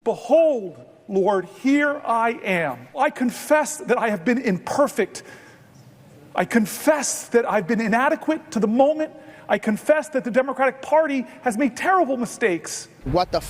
Behold, Lord, here I am. I confess that I have been imperfect. I confess that I've been inadequate to the moment. I confess that the Democratic Party has made terrible mistakes. What the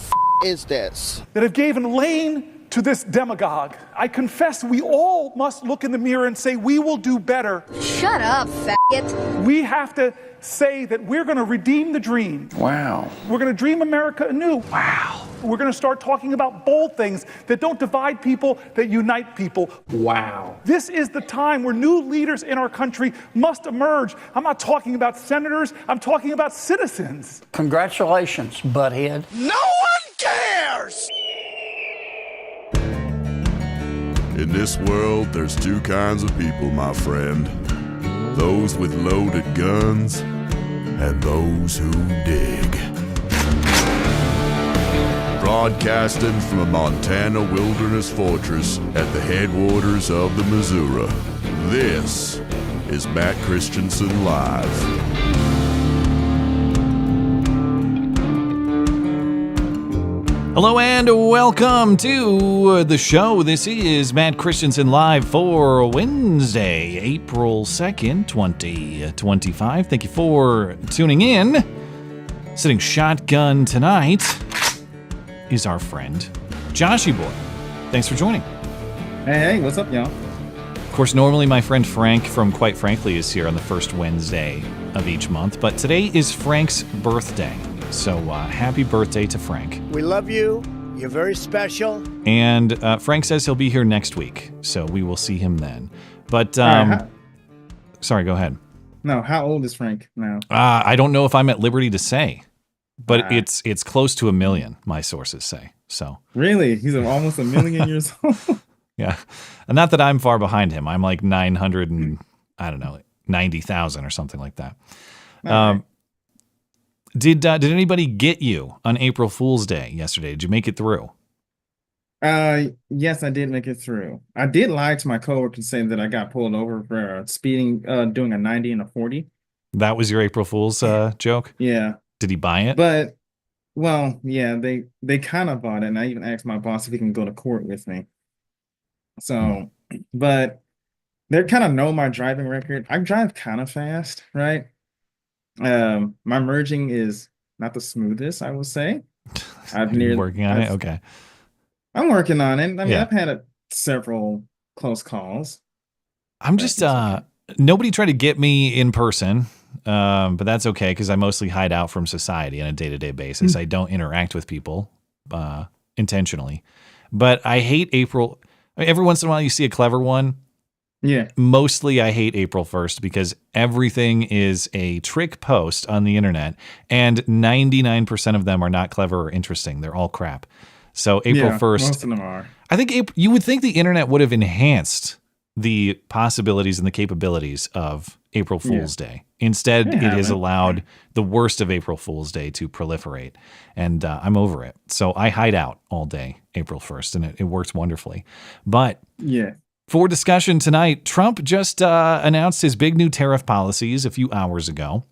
is this? That have given lane to this demagogue. I confess we all must look in the mirror and say we will do better. Shut up, faggot. We have to say that we're going to redeem the dream. Wow. We're going to dream America anew. Wow. We're going to start talking about bold things that don't divide people, that unite people. Wow. This is the time where new leaders in our country must emerge. I'm not talking about senators. I'm talking about citizens. Congratulations, butthead. No one cares! In this world, there's two kinds of people, my friend. Those with loaded guns and those who dig. Broadcasting from a Montana wilderness fortress at the headwaters of the Missouri, this is Matt Christiansen Live. Hello and welcome to the show. This is Matt Christiansen Live for Wednesday, April 2nd, 2025. Thank you for tuning in. Sitting shotgun tonight is our friend, Joshy Boy. Thanks for joining. Hey, what's up, y'all? Of course, normally my friend Frank from Quite Frankly is here on the first Wednesday of each month, but today is Frank's birthday. So happy birthday to Frank. We love you. You're very special. And Frank says he'll be here next week, so we will see him then. But, sorry, go ahead. No, how old is Frank now? I don't know if I'm at liberty to say, but it's close to 1 million, my sources say. So Really? He's almost 1 million years old? Yeah. And not that I'm far behind him. I'm like 900 and, I don't know, 90,000 or something like that. Right. Did anybody get you on April Fool's Day yesterday? Did you make it through? Yes, I did make it through. I did lie to my coworker saying that I got pulled over for speeding, doing a 90 and a 40. That was your April Fool's joke? Yeah. Did he buy it? But, well, yeah, they kind of bought it, and I even asked my boss if he can go to court with me. So, but they kind of know my driving record. I drive kind of fast, right? My merging is not the smoothest, I would say. Working on it? Okay. I'm working on it. I mean, Yeah. I've had several close calls. I'm just, nobody tried to get me in person, but that's okay because I mostly hide out from society on a day-to-day basis. I don't interact with people intentionally. But I hate April. I mean, every once in a while you see a clever one. Yeah. Mostly I hate April 1st because everything is a trick post on the internet and 99% of them are not clever or interesting. They're all crap. So April 1st, most of them are. I think you would think the internet would have enhanced the possibilities and the capabilities of April Fool's Day. Instead, it has allowed the worst of April Fool's Day to proliferate, and I'm over it. So I hide out all day April 1st, and it works wonderfully. But Yeah. for discussion tonight, Trump just announced his big new tariff policies a few hours ago.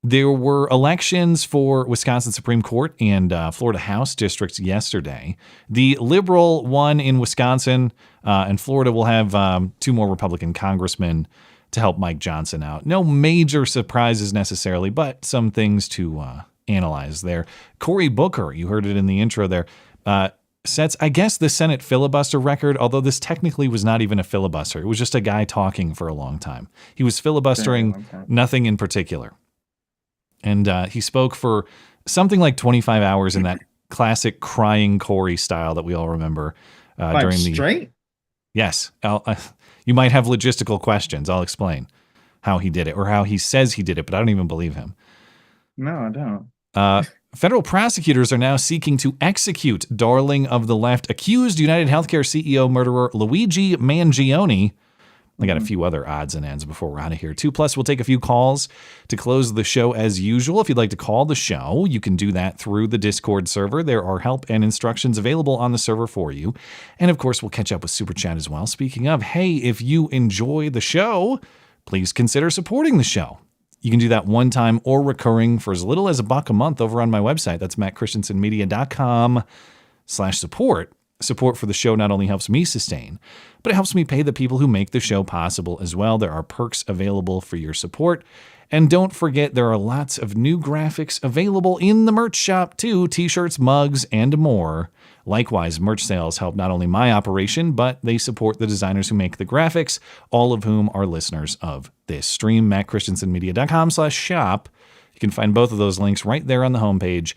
There were elections for Wisconsin Supreme Court and Florida House districts yesterday. The liberal one in Wisconsin and Florida will have 2 more Republican congressmen to help Mike Johnson out. No major surprises necessarily, but some things to analyze there. Cory Booker, you heard it in the intro there, sets, I guess, the Senate filibuster record, although this technically was not even a filibuster. It was just a guy talking for a long time. He was filibustering nothing in particular. And he spoke for something like 25 hours in that classic crying Cory style that we all remember. Like during the straight? Yes. You might have logistical questions. I'll explain how he did it or how he says he did it, but I don't even believe him. No, I don't. Federal prosecutors are now seeking to execute darling of the left accused United Healthcare CEO murderer Luigi Mangione. I got a few other odds and ends before we're out of here, too. Plus, we'll take a few calls to close the show as usual. If you'd like to call the show, you can do that through the Discord server. There are help and instructions available on the server for you. And, of course, we'll catch up with Super Chat as well. Speaking of, hey, if you enjoy the show, please consider supporting the show. You can do that one time or recurring for as little as $1 a month over on my website. That's mattchristiansenmedia.com. support. Support for the show not only helps me sustain, but it helps me pay the people who make the show possible as well. There are perks available for your support. And don't forget, there are lots of new graphics available in the merch shop too, t-shirts, mugs, and more. Likewise, merch sales help not only my operation, but they support the designers who make the graphics, all of whom are listeners of this stream. MattChristiansenMedia.com/shop. You can find both of those links right there on the homepage.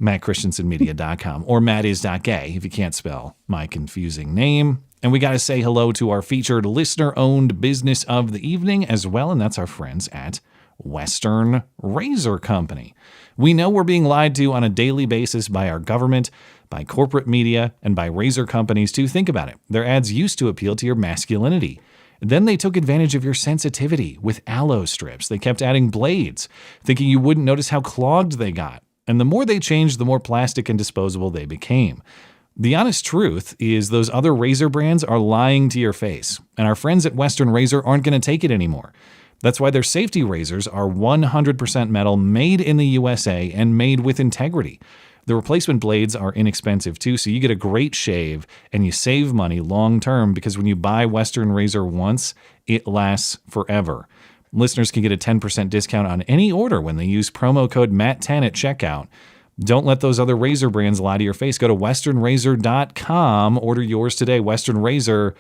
MattChristiansenMedia.com or mattis.gay if you can't spell my confusing name. And we got to say hello to our featured listener-owned business of the evening as well, and that's our friends at Western Razor Company. We know we're being lied to on a daily basis by our government, by corporate media, and by razor companies too. Think about it. Their ads used to appeal to your masculinity. Then they took advantage of your sensitivity with aloe strips. They kept adding blades, thinking you wouldn't notice how clogged they got. And the more they changed, the more plastic and disposable they became. The honest truth is those other razor brands are lying to your face, and our friends at Western Razor aren't going to take it anymore. That's why their safety razors are 100% metal, made in the USA, and made with integrity. The replacement blades are inexpensive too, so you get a great shave, and you save money long term because when you buy Western Razor once, it lasts forever. Listeners can get a 10% discount on any order when they use promo code MATT10 at checkout. Don't let those other razor brands lie to your face. Go to westernrazor.com. Order yours today. Western Razor,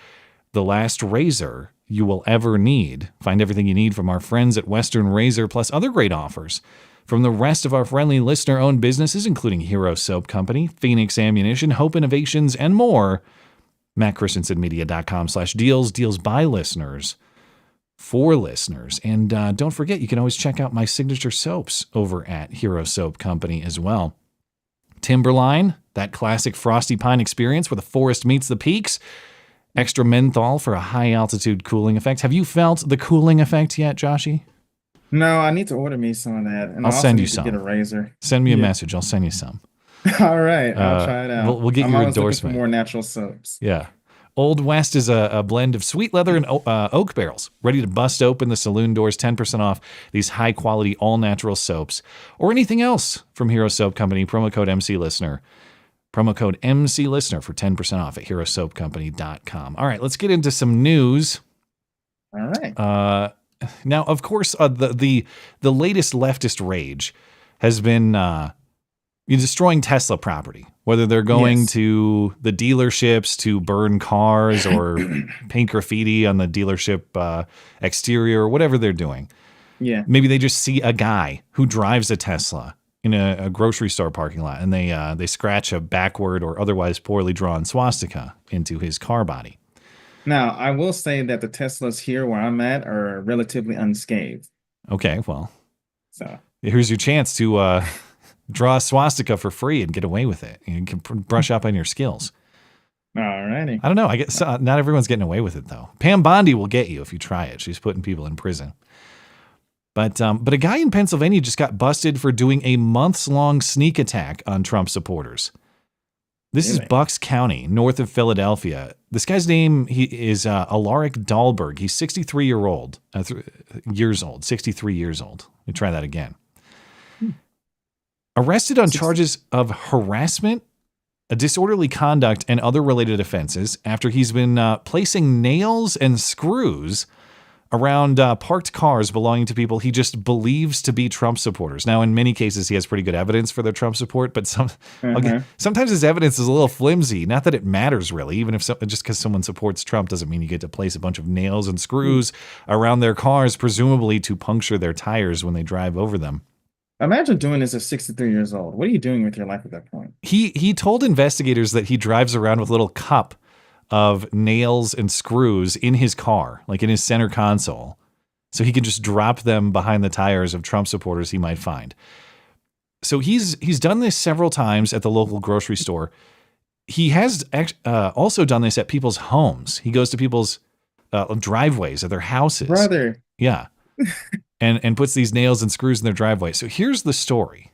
the last razor you will ever need. Find everything you need from our friends at Western Razor, plus other great offers from the rest of our friendly listener-owned businesses, including Hero Soap Company, Phoenix Ammunition, Hope Innovations, and more. MattChristiansenMedia.com/deals. Deals by listeners. For listeners. And don't forget, you can always check out my signature soaps over at Hero Soap Company as well. Timberline, that classic frosty pine experience where the forest meets the peaks. Extra menthol for a high-altitude cooling effect. Have you felt the cooling effect yet, Joshy? No, I need to order me some of that. And I'll I also send need you to some. get a razor. Send me a message. I'll send you some. All right, I'll try it out. We'll get I'm your always looking endorsement. for more natural soaps. Yeah. Old West is a blend of sweet leather and oak barrels, ready to bust open the saloon doors. 10% off these high-quality, all-natural soaps, or anything else from Hero Soap Company. Promo code MCListener. Promo code MCListener for 10% off at herosoapcompany.com. All right, let's get into some news. All right. Now, of course, the latest leftist rage has been destroying Tesla property, whether they're going to the dealerships to burn cars or paint graffiti on the dealership exterior or whatever they're doing. Yeah. Maybe they just see a guy who drives a Tesla in a grocery store parking lot, and they scratch a backward or otherwise poorly drawn swastika into his car body. Now, I will say that the Teslas here where I'm at are relatively unscathed. Okay, well, So here's your chance to draw a swastika for free and get away with it. You can brush up on your skills. alrighty. I don't know. I guess not everyone's getting away with it, though. Pam Bondi will get you if you try it. She's putting people in prison. But a guy in Pennsylvania just got busted for doing a months-long sneak attack on Trump supporters. This is Bucks County, north of Philadelphia. This guy's name is Alaric Dahlberg. He's 63 years old. 63 years old. Let me try that again. Arrested on charges of harassment, disorderly conduct, and other related offenses after he's been placing nails and screws around parked cars belonging to people he just believes to be Trump supporters. Now, in many cases, he has pretty good evidence for their Trump support, but sometimes his evidence is a little flimsy. Not that it matters, really. Even if just because someone supports Trump doesn't mean you get to place a bunch of nails and screws around their cars, presumably to puncture their tires when they drive over them. Imagine doing this at 63 years old. What are you doing with your life at that point? He told investigators that he drives around with a little cup of nails and screws in his car, like in his center console, so he can just drop them behind the tires of Trump supporters he might find. So he's done this several times at the local grocery store. He has also done this at people's homes. He goes to people's driveways of their houses. Brother. Yeah. and puts these nails and screws in their driveway. So here's the story.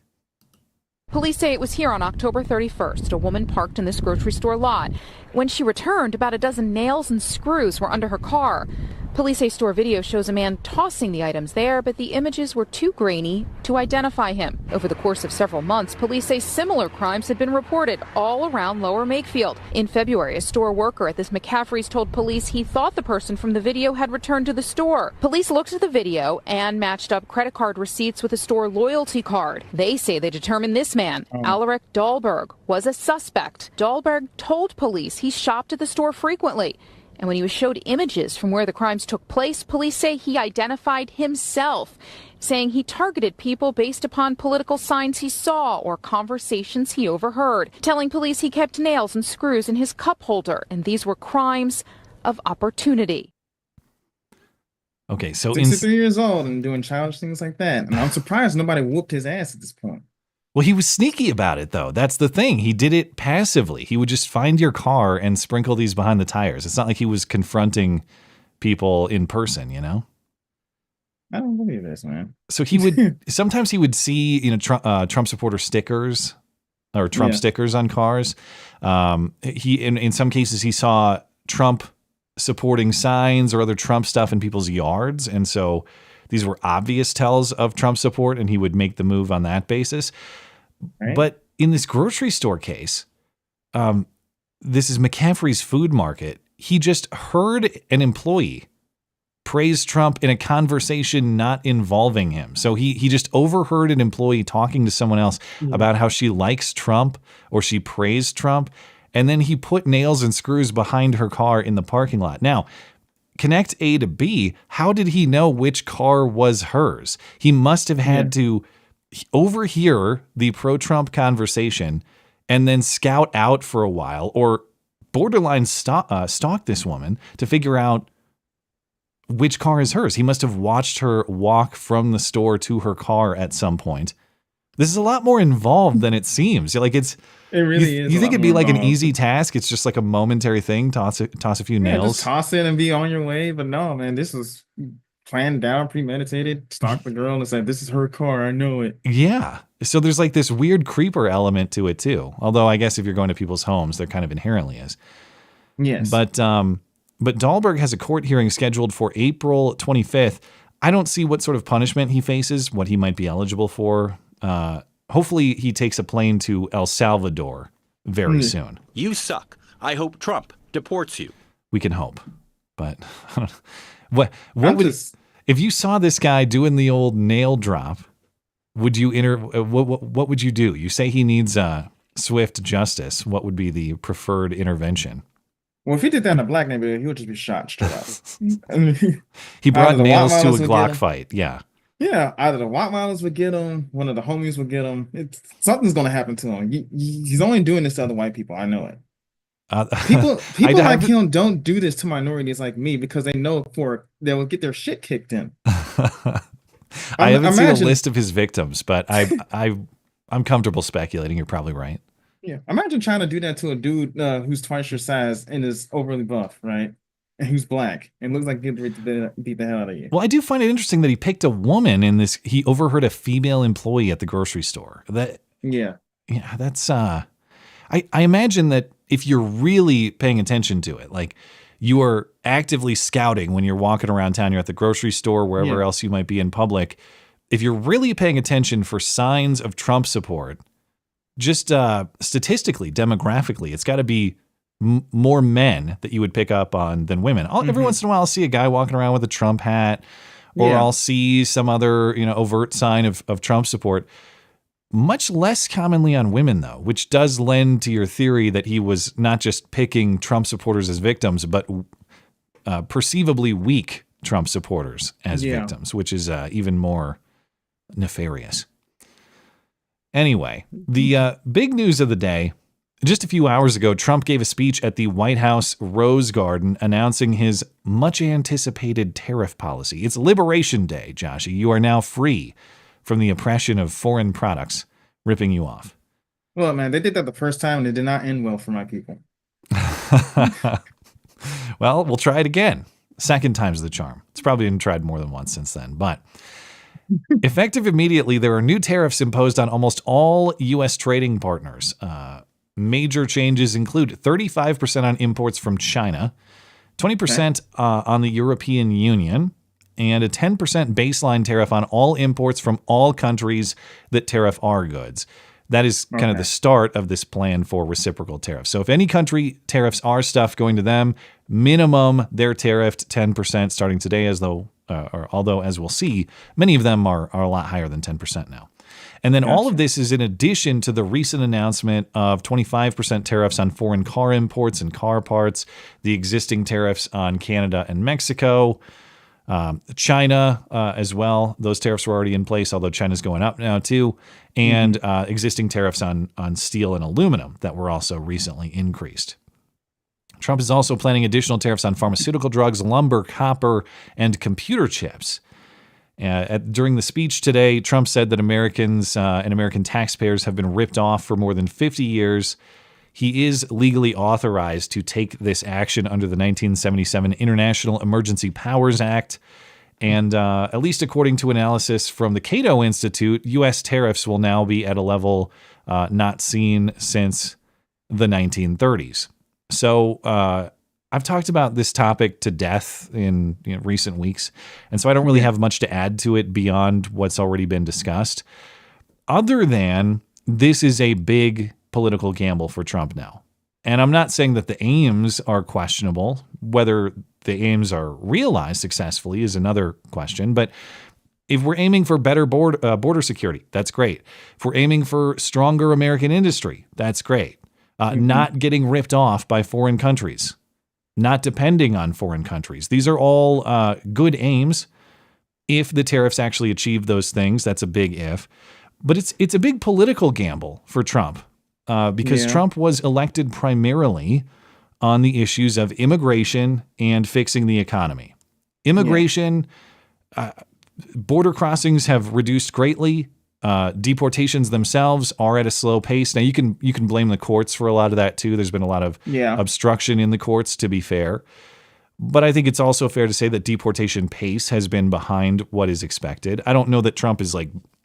Police say it was here on October 31st. A woman parked in this grocery store lot. When she returned, about a dozen nails and screws were under her car. Police say store video shows a man tossing the items there, but the images were too grainy to identify him. Over the course of several months, police say similar crimes had been reported all around Lower Makefield. In February, a store worker at this McCaffrey's told police he thought the person from the video had returned to the store. Police looked at the video and matched up credit card receipts with a store loyalty card. They say they determined this man, Alaric Dahlberg, was a suspect. Dahlberg told police he shopped at the store frequently. And when he was showed images from where the crimes took place, police say he identified himself, saying he targeted people based upon political signs he saw or conversations he overheard, telling police he kept nails and screws in his cup holder, and these were crimes of opportunity. Okay, so 63 years old and doing childish things like that. And I'm surprised nobody whooped his ass at this point. well, he was sneaky about it, though. That's the thing. He did it passively. He would just find your car and sprinkle these behind the tires. It's not like he was confronting people in person, you know? I don't believe this, man. So he would sometimes he would see, Trump supporter stickers or Trump stickers on cars. He in some cases he saw Trump supporting signs or other Trump stuff in people's yards, and so these were obvious tells of Trump support, and he would make the move on that basis. Right. But in this grocery store case, this is McCaffrey's Food Market. He just heard an employee praise Trump in a conversation not involving him. So he just overheard an employee talking to someone else about how she likes Trump or she praised Trump. And then he put nails and screws behind her car in the parking lot. Now, connect A to B. How did he know which car was hers? He must have had to overhear the pro-Trump conversation and then scout out for a while or borderline stalk this woman to figure out which car is hers. He must have watched her walk from the store to her car at some point. This is a lot more involved than it seems. Like it really is. You think it'd be like an easy task? It's just like a momentary thing. Toss a few nails. Just toss it and be on your way. But no, man, this was planned down, premeditated. Stalk the girl and say, "This is her car. I know it." Yeah. So there's like this weird creeper element to it too. Although I guess if you're going to people's homes, there kind of inherently is. Yes. But Dahlberg has a court hearing scheduled for April 25th. I don't see what sort of punishment he faces, what he might be eligible for. Hopefully he takes a plane to El Salvador very soon. You suck. I hope Trump deports you. We can hope. But what would if you saw this guy doing the old nail drop, would you what would you do? You say he needs swift justice. What would be the preferred intervention? Well, if he did that in a black neighborhood, he would just be shot straight up. He brought nails to a Glock fight. Yeah. Yeah, either the white models would get him, one of the homies would get him. Something's going to happen to him. He's only doing this to other white people. I know it. People like him don't do this to minorities like me because they know they will get their shit kicked in. I haven't seen a list of his victims, but I'm comfortable speculating. You're probably right. Yeah, imagine trying to do that to a dude who's twice your size and is overly buff, right? And who's black and looks like he'd beat the hell out of you. Well, I do find it interesting that he picked a woman in this. He overheard a female employee at the grocery store. That's I imagine that if you're really paying attention to it, like you are actively scouting when you're walking around town, you're at the grocery store, wherever else you might be in public. If you're really paying attention for signs of Trump support, just statistically, demographically, it's got to be more men that you would pick up on than women. Every once in a while, I'll see a guy walking around with a Trump hat, or I'll see some other, overt sign of Trump support. Much less commonly on women, though, which does lend to your theory that he was not just picking Trump supporters as victims, but perceivably weak Trump supporters as victims, which is even more nefarious. Anyway, the big news of the day. Just a few hours ago, Trump gave a speech at the White House Rose Garden announcing his much-anticipated tariff policy. It's Liberation Day, Joshy. You are now free from the oppression of foreign products ripping you off. Well, man, they did that the first time, and it did not end well for my people. Well, we'll try it again. Second time's the charm. It's probably been tried more than once since then, but... Effective immediately, there are new tariffs imposed on almost all U.S. trading partners. Major changes include 35% on imports from China, 20% on the European Union, and a 10% baseline tariff on all imports from all countries that tariff our goods. That is kind of the start of this plan for reciprocal tariffs. So if any country tariffs our stuff going to them, minimum they're tariffed 10% starting today, although as we'll see, many of them are a lot higher than 10% now. And then all of this is in addition to the recent announcement of 25% tariffs on foreign car imports and car parts, the existing tariffs on Canada and Mexico, China as well. Those tariffs were already in place, although China's going up now too, and existing tariffs on steel and aluminum that were also recently increased. Trump is also planning additional tariffs on pharmaceutical drugs, lumber, copper, and computer chips. During the speech today, Trump said that Americans and American taxpayers have been ripped off for more than 50 years. He is legally authorized to take this action under the 1977 International Emergency Powers Act. And at least according to analysis from the Cato Institute, U.S. tariffs will now be at a level not seen since the 1930s. So I've talked about this topic to death in recent weeks, and so I don't really have much to add to it beyond what's already been discussed, other than this is a big political gamble for Trump now. And I'm not saying that the aims are questionable. Whether the aims are realized successfully is another question, but if we're aiming for better border security, that's great. If we're aiming for stronger American industry, that's great. Not getting ripped off by foreign countries, not depending on foreign countries. These are all good aims. If the tariffs actually achieve those things, that's a big if. But it's a big political gamble for Trump because Trump was elected primarily on the issues of immigration and fixing the economy. Immigration, border crossings have reduced greatly. Deportations themselves are at a slow pace. Now you can blame the courts for a lot of that too. There's been a lot of obstruction in the courts, to be fair. But I think it's also fair to say that deportation pace has been behind what is expected. I don't know that Trump is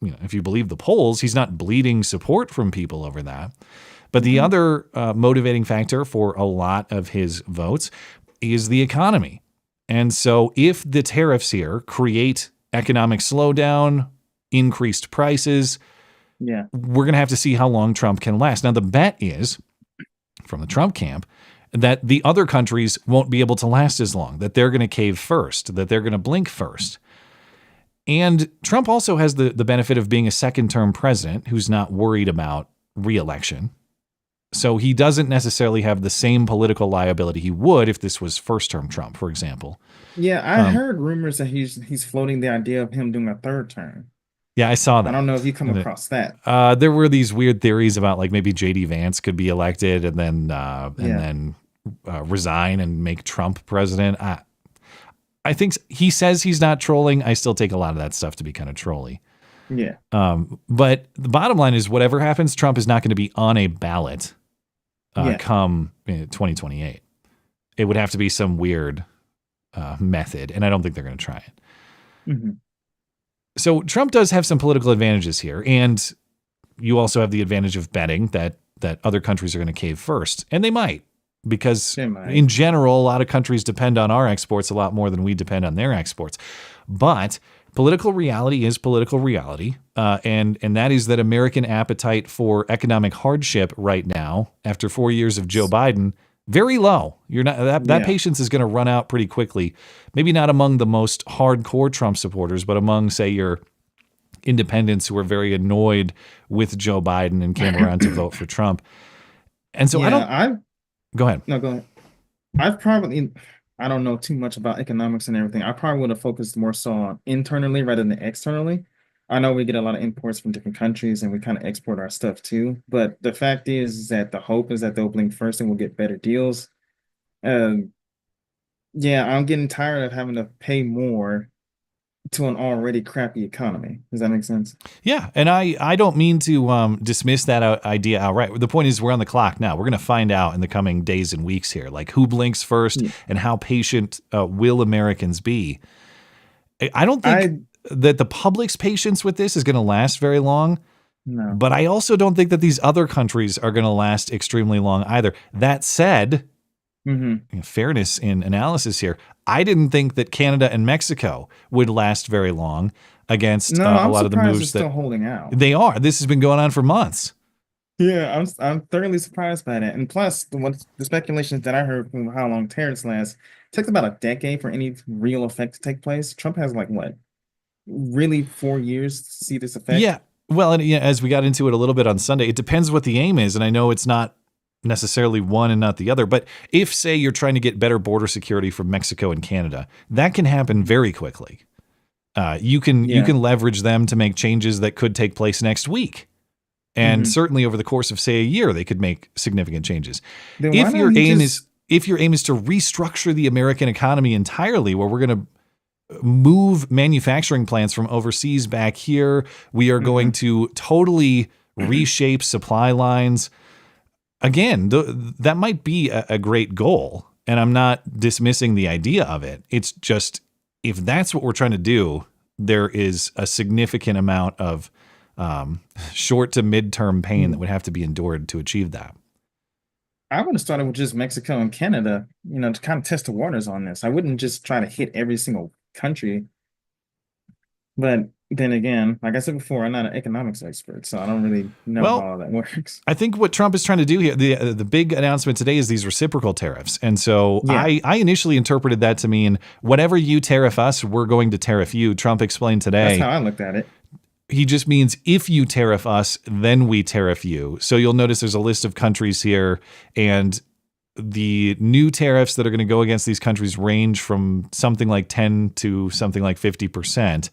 if you believe the polls, he's not bleeding support from people over that. But the other motivating factor for a lot of his votes is the economy. And so if the tariffs here create economic slowdown, increased prices, we're going to have to see how long Trump can last. Now, the bet is, from the Trump camp, that the other countries won't be able to last as long, that they're going to cave first, that they're going to blink first. And Trump also has the benefit of being a second-term president who's not worried about re-election. So he doesn't necessarily have the same political liability he would if this was first-term Trump, for example. Yeah, I heard rumors that he's floating the idea of him doing a third term. Yeah, I saw that. I don't know if you come across that. There were these weird theories about maybe J.D. Vance could be elected and then resign and make Trump president. I think he says he's not trolling. I still take a lot of that stuff to be kind of trolly. Yeah. But the bottom line is whatever happens, Trump is not going to be on a ballot come 2028. It would have to be some weird method, and I don't think they're going to try it. Mm-hmm. So Trump does have some political advantages here, and you also have the advantage of betting that other countries are going to cave first, and they might, because in general, a lot of countries depend on our exports a lot more than we depend on their exports. But political reality is political reality, and that is that American appetite for economic hardship right now, after 4 years of Joe Biden, very low. You're not that patience is going to run out pretty quickly. Maybe not among the most hardcore Trump supporters, but among, say, your independents who are very annoyed with Joe Biden and came around to vote for Trump. And so go ahead. No, go ahead. I don't know too much about economics and everything. I probably would have focused more so on internally rather than externally. I know we get a lot of imports from different countries and we kind of export our stuff too. But the fact is that the hope is that they'll blink first and we'll get better deals. I'm getting tired of having to pay more to an already crappy economy. Does that make sense? Yeah, and I don't mean to dismiss that idea outright. The point is we're on the clock now. We're going to find out in the coming days and weeks here, who blinks first and how patient will Americans be. I don't think that the public's patience with this is going to last very long. No. But I also don't think that these other countries are going to last extremely long either. That said, fairness in analysis here. I didn't think that Canada and Mexico would last very long against a lot of the moves they're still holding out. They are. This has been going on for months. Yeah, I'm thoroughly surprised by that. And plus, the speculations that I heard from how long tariffs last, it takes about a decade for any real effect to take place. Trump has like what, really 4 years to see this effect? Yeah. Well, and as we got into it a little bit on Sunday, it depends what the aim is. And I know it's not necessarily one and not the other, but if, say, you're trying to get better border security from Mexico and Canada, that can happen very quickly. You can leverage them to make changes that could take place next week. And certainly over the course of, say, a year, they could make significant changes. If your aim is to restructure the American economy entirely, where we're going to move manufacturing plants from overseas back here, we are going to totally reshape supply lines. Again, that might be a great goal, and I'm not dismissing the idea of it. It's just, if that's what we're trying to do, there is a significant amount of short to midterm pain that would have to be endured to achieve that. I would have started with just Mexico and Canada, to kind of test the waters on this. I wouldn't just try to hit every single country. But then again, like I said before, I'm not an economics expert, so I don't really know how all that works. I think what Trump is trying to do here, the big announcement today is these reciprocal tariffs. And so I initially interpreted that to mean whatever you tariff us, we're going to tariff you. Trump explained today. That's how I looked at it. He just means if you tariff us, then we tariff you. So you'll notice there's a list of countries here, and the new tariffs that are going to go against these countries range from something like 10 to something like 50%.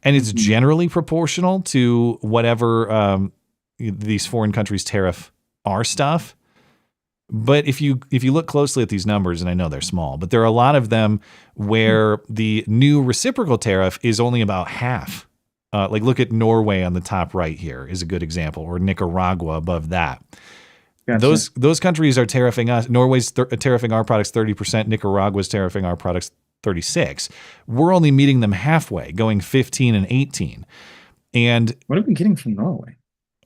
And it's generally proportional to whatever these foreign countries tariff our stuff. But if you look closely at these numbers, and I know they're small, but there are a lot of them where the new reciprocal tariff is only about half. Like look at Norway on the top right here is a good example, or Nicaragua above that. Gotcha. Those countries are tariffing us. Norway's tariffing our products 30%. Nicaragua's tariffing our products 36%. We're only meeting them halfway, going 15 and 18. And what have we been getting from Norway?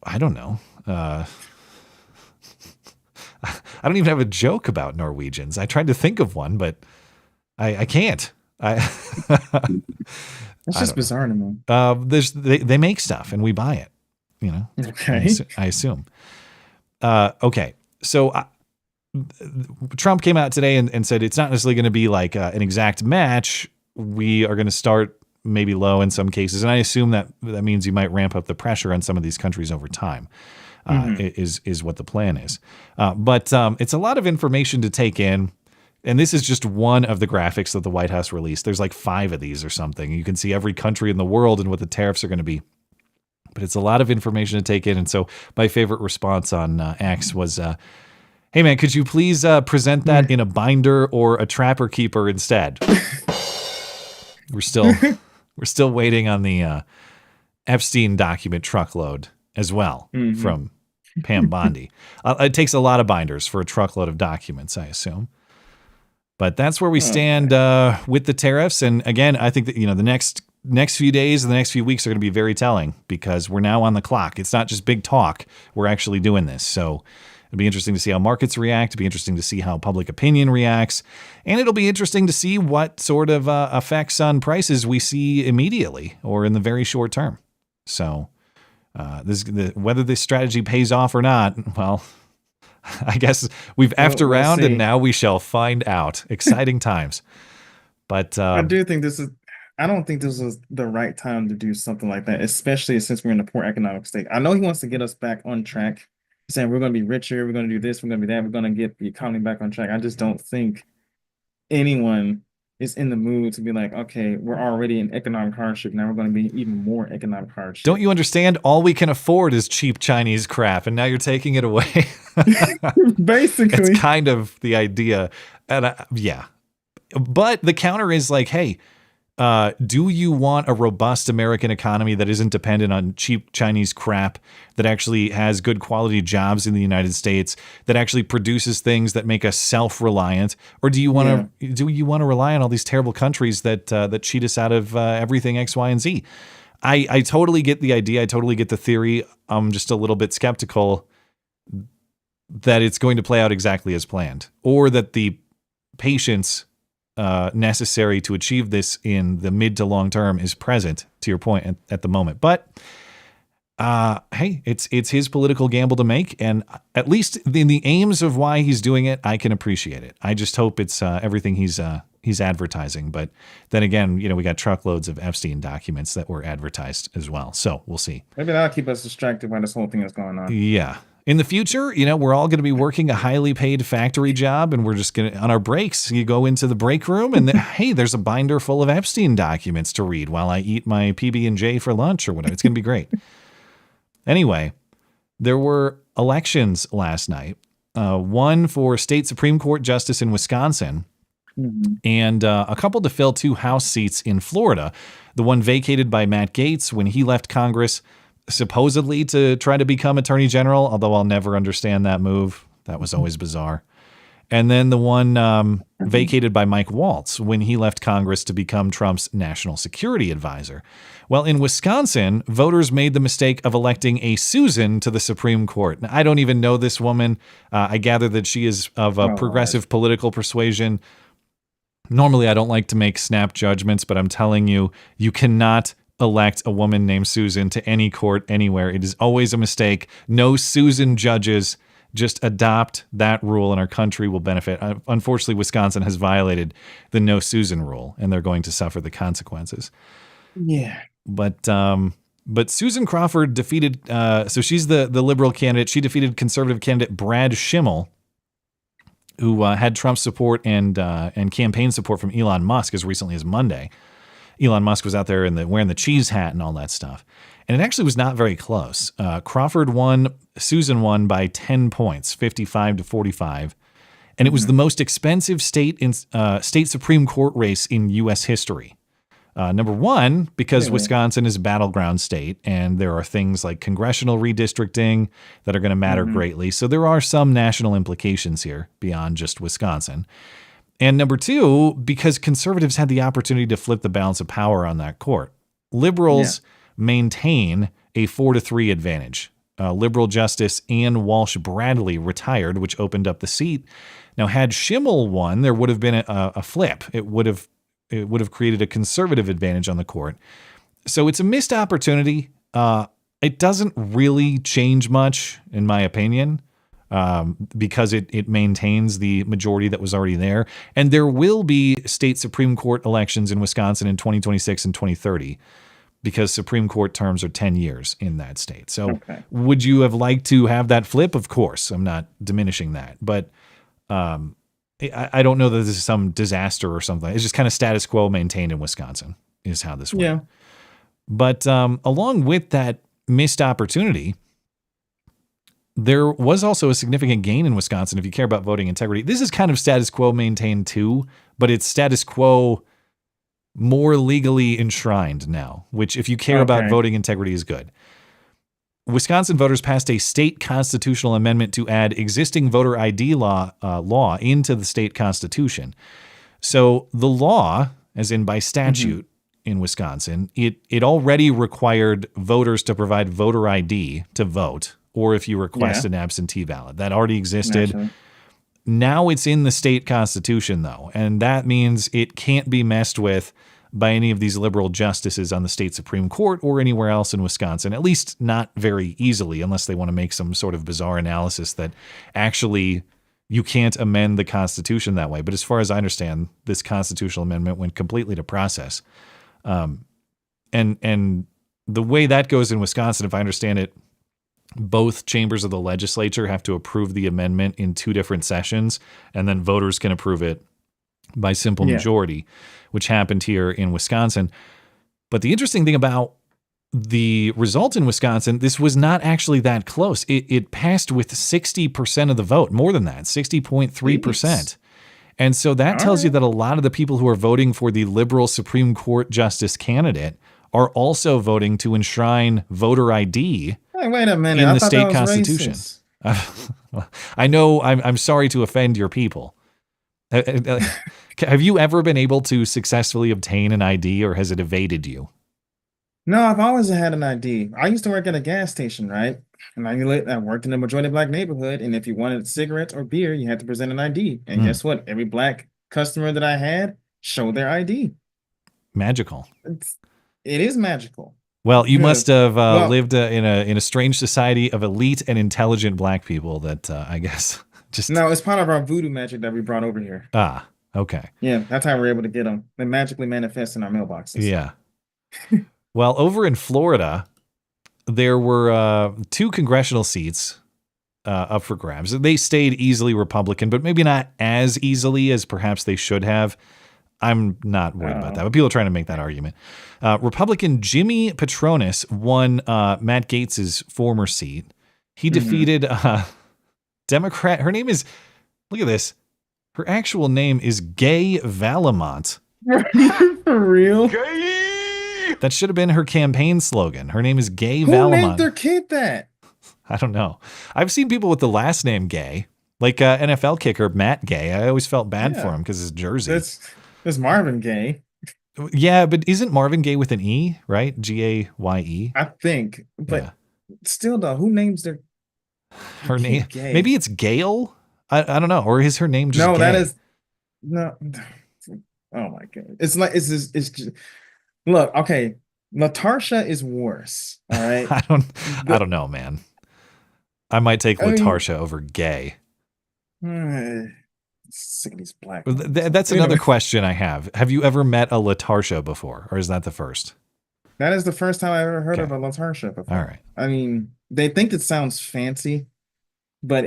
I don't know. I don't even have a joke about Norwegians. I tried to think of one, but I can't. That's just bizarre to me. They make stuff and we buy it. Okay. I assume. Okay. So Trump came out today and said it's not necessarily going to be like an exact match. We are going to start maybe low in some cases. And I assume that means you might ramp up the pressure on some of these countries over time, is what the plan is. But it's a lot of information to take in. And this is just one of the graphics that the White House released. There's like 5 of these or something. You can see every country in the world and what the tariffs are going to be. But it's a lot of information to take in. And so my favorite response on X was, hey, man, could you please present that in a binder or a trapper keeper instead? We're still waiting on the Epstein document truckload as well from Pam Bondi. It takes a lot of binders for a truckload of documents, I assume. But that's where we stand with the tariffs. And again, I think that the next few days and the next few weeks are going to be very telling because we're now on the clock. It's not just big talk. We're actually doing this. So it'll be interesting to see how markets react. It'll be interesting to see how public opinion reacts. And it'll be interesting to see what sort of effects on prices we see immediately or in the very short term. So whether this strategy pays off or not, well, I guess we've effed around and now we shall find out. Exciting times. But I do think I don't think this is the right time to do something like that, especially since we're in a poor economic state. I know he wants to get us back on track. He's saying we're going to be richer, we're going to do this, we're going to be that, we're going to get the economy back on track. I just don't think anyone is in the mood to be like, okay, we're already in economic hardship. Now we're going to be even more economic hardship. Don't you understand? All we can afford is cheap Chinese crap, and now you're taking it away. Basically. It's kind of the idea. And yeah. But the counter is like, hey, do you want a robust American economy that isn't dependent on cheap Chinese crap, that actually has good quality jobs in the United States, that actually produces things that make us self-reliant? Or do you want to rely on all these terrible countries that cheat us out of everything X, Y, and Z? I totally get the idea. I totally get the theory. I'm just a little bit skeptical that it's going to play out exactly as planned, or that the patience necessary to achieve this in the mid to long term is present, to your point, at the moment. But hey, it's his political gamble to make, and at least in the aims of why he's doing it, I can appreciate it. I just hope it's everything he's advertising. But then again, we got truckloads of Epstein documents that were advertised as well. So we'll see. Maybe that'll keep us distracted while this whole thing is going on. Yeah. In the future, we're all going to be working a highly paid factory job, and we're just going to, on our breaks, you go into the break room and hey, there's a binder full of Epstein documents to read while I eat my PB&J for lunch or whatever. It's going to be great. Anyway, there were elections last night, one for state Supreme Court justice in Wisconsin, and a couple to fill 2 House seats in Florida. The one vacated by Matt Gaetz when he left Congress, supposedly to try to become Attorney General, although I'll never understand that move. That was always bizarre. And then the one vacated by Mike Waltz when he left Congress to become Trump's national security advisor. Well, in Wisconsin, voters made the mistake of electing a Susan to the Supreme Court. Now, I don't even know this woman. I gather that she is of a progressive political persuasion. Normally, I don't like to make snap judgments, but I'm telling you, you cannot elect a woman named Susan to any court anywhere. It is always a mistake. No Susan judges. Just adopt that rule and our country will benefit. Unfortunately, Wisconsin has violated the no Susan rule, and they're going to suffer the consequences. Yeah. But Susan Crawford defeated, so she's the liberal candidate. She defeated conservative candidate Brad Schimmel, who had Trump's support and campaign support from Elon Musk as recently as Monday. Elon Musk was out there wearing the cheese hat and all that stuff. And it actually was not very close. Crawford won, Susan won by 10 points, 55-45. And it was the most expensive state Supreme Court race in U.S. history. Number one, because Wisconsin is a battleground state, and there are things like congressional redistricting that are going to matter greatly. So there are some national implications here beyond just Wisconsin. And number two, because conservatives had the opportunity to flip the balance of power on that court. Liberals maintain a 4-3 advantage. Liberal Justice Ann Walsh Bradley retired, which opened up the seat. Now, had Schimmel won, there would have been a flip. It would have created a conservative advantage on the court. So it's a missed opportunity. It doesn't really change much, in my opinion. Because it maintains the majority that was already there. And there will be state Supreme Court elections in Wisconsin in 2026 and 2030 because Supreme Court terms are 10 years in that state. So would you have liked to have that flip? Of course. I'm not diminishing that. But I don't know that this is some disaster or something. It's just kind of status quo maintained in Wisconsin is how this went. Yeah. But along with that missed opportunity, there was also a significant gain in Wisconsin if you care about voting integrity. This is kind of status quo maintained too, but it's status quo more legally enshrined now, which if you care about voting integrity is good. Wisconsin voters passed a state constitutional amendment to add existing voter ID law into the state constitution. So the law, as in by statute in Wisconsin, it already required voters to provide voter ID to vote, or if you request an absentee ballot. That already existed. Naturally. Now it's in the state constitution, though, and that means it can't be messed with by any of these liberal justices on the state Supreme Court or anywhere else in Wisconsin, at least not very easily, unless they want to make some sort of bizarre analysis that actually you can't amend the Constitution that way. But as far as I understand, this constitutional amendment went completely to process. And the way that goes in Wisconsin, if I understand it, both chambers of the legislature have to approve the amendment in 2 different sessions, and then voters can approve it by simple majority, which happened here in Wisconsin. But the interesting thing about the result in Wisconsin, this was not actually that close. It passed with 60% of the vote, more than that, 60.3%. And so that tells you that a lot of the people who are voting for the liberal Supreme Court justice candidate are also voting to enshrine voter ID wait a minute. in I the thought state that was constitution. racist. I know I'm sorry to offend your people. Have you ever been able to successfully obtain an ID, or has it evaded you? No, I've always had an ID. I used to work at a gas station, right? And I worked in a majority black neighborhood. And if you wanted cigarettes or beer, you had to present an ID. And guess what? Every black customer that I had show their ID. Magical. It is magical. Well, you must have Well- lived in a strange society of elite and intelligent black people that I guess just No, it's part of our voodoo magic that we brought over here. Okay. Yeah, that's how we're able to get them. They magically manifest in our mailboxes. Yeah. Well, over in Florida, there were 2 congressional seats up for grabs. They stayed easily Republican, but maybe not as easily as perhaps they should have. I'm not worried about that, but people are trying to make that argument. Republican Jimmy Patronis won Matt Gaetz's former seat. He defeated Democrat. Her name is, look at this. Her actual name is Gay Valamont. For real? That should have been her campaign slogan. Her name is Gay Who Valamont. named their kid that? I don't know. I've seen people with the last name Gay, like NFL kicker Matt Gay. I always felt bad for him because his jersey. That's Marvin Gaye. Yeah, but isn't Marvin Gaye with an E, right? Gaye? I think. But still, though, who names their Her name? Gay? Maybe it's Gail? I don't know. Or is her name just No, Gay? that is no. Oh my god! It's like it's just look. Okay, Natasha is worse. All right. I don't know, man. I might take Latarsha over Gay. Sick of these black. That's another question I have. Have you ever met a Latarsha before, or is that the first? That is the first time I ever heard of a Latarsha before. All right. I mean, they think it sounds fancy, but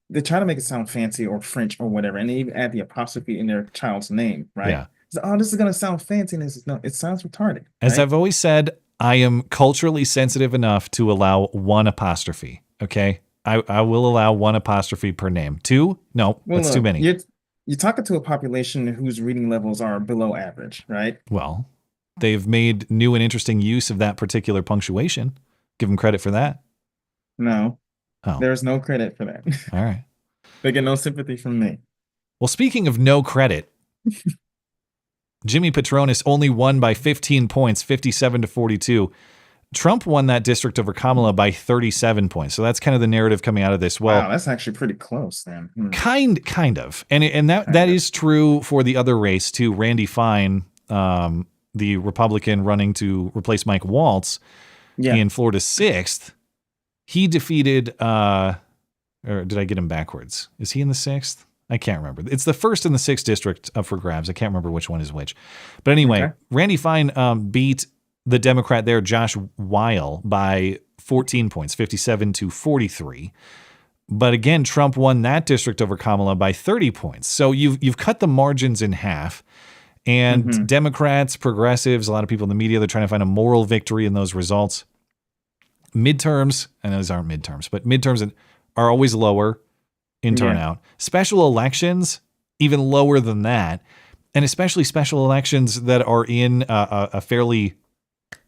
they try to make it sound fancy or French or whatever, and they even add the apostrophe in their child's name, right? Yeah. So, oh, this is gonna sound fancy, and no, it sounds retarded. As right? I've always said, I am culturally sensitive enough to allow 1 apostrophe. Okay, I will allow 1 apostrophe per name. 2? No, Well, that's look, too many. You're talking to a population whose reading levels are below average, right? Well, they've made new and interesting use of that particular punctuation. Give them credit for that. No, Oh. there's no credit for that. All right. They get no sympathy from me. Well, speaking of no credit, Jimmy Patronis only won by 15 points, 57-42. Trump won that district over Kamala by 37 points. So that's kind of the narrative coming out of this. Well, Wow, that's actually pretty close then. Kind of. And that is true for the other race too. Randy Fine, the Republican running to replace Mike Waltz in Florida's 6th, he defeated or did I get him backwards? Is he in the 6th? I can't remember. It's the 1st and the 6th district up for grabs. I can't remember which one is which. But anyway, Randy Fine beat the Democrat there, Josh Weil, by 14 points, 57-43. But again, Trump won that district over Kamala by 30 points. So you've cut the margins in half. And Democrats, progressives, a lot of people in the media, they're trying to find a moral victory in those results. Midterms, and those aren't midterms, but midterms are always lower in turnout. Special elections, even lower than that. And especially special elections that are in a fairly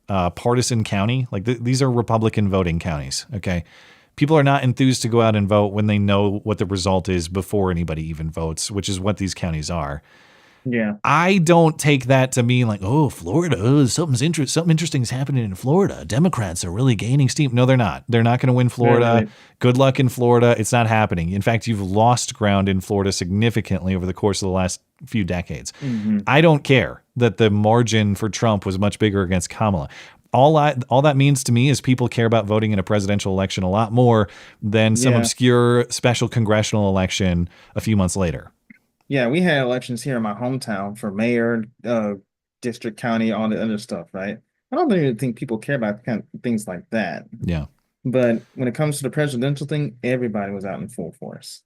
partisan county. Like these are Republican voting counties. Okay. People are not enthused to go out and vote when they know what the result is before anybody even votes, which is what these counties are. Yeah. I don't take that to mean like, oh, Florida, something interesting is happening in Florida. Democrats are really gaining steam. No, they're not. They're not going to win Florida. Right. Good luck in Florida. It's not happening. In fact, you've lost ground in Florida significantly over the course of the last few decades. I don't care that the margin for Trump was much bigger against Kamala. All that means to me is people care about voting in a presidential election a lot more than some obscure special congressional election a few months later. Yeah, we had elections here in my hometown for mayor, district, county, all the other stuff, right? I don't really think people care about things like that. Yeah. But when it comes to the presidential thing, everybody was out in full force.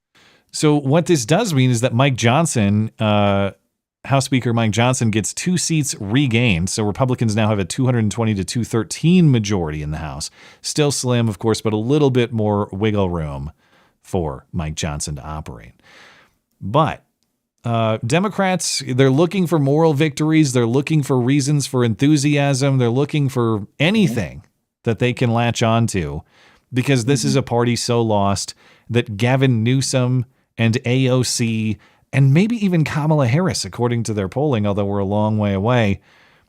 So what this does mean is that Mike Johnson, House Speaker Mike Johnson, gets 2 seats regained. So Republicans now have a 220 to 213 majority in the House. Still slim, of course, but a little bit more wiggle room for Mike Johnson to operate. But Democrats, they're looking for moral victories. They're looking for reasons for enthusiasm. They're looking for anything that they can latch onto, because this is a party so lost that Gavin Newsom and AOC and maybe even Kamala Harris, according to their polling, although we're a long way away,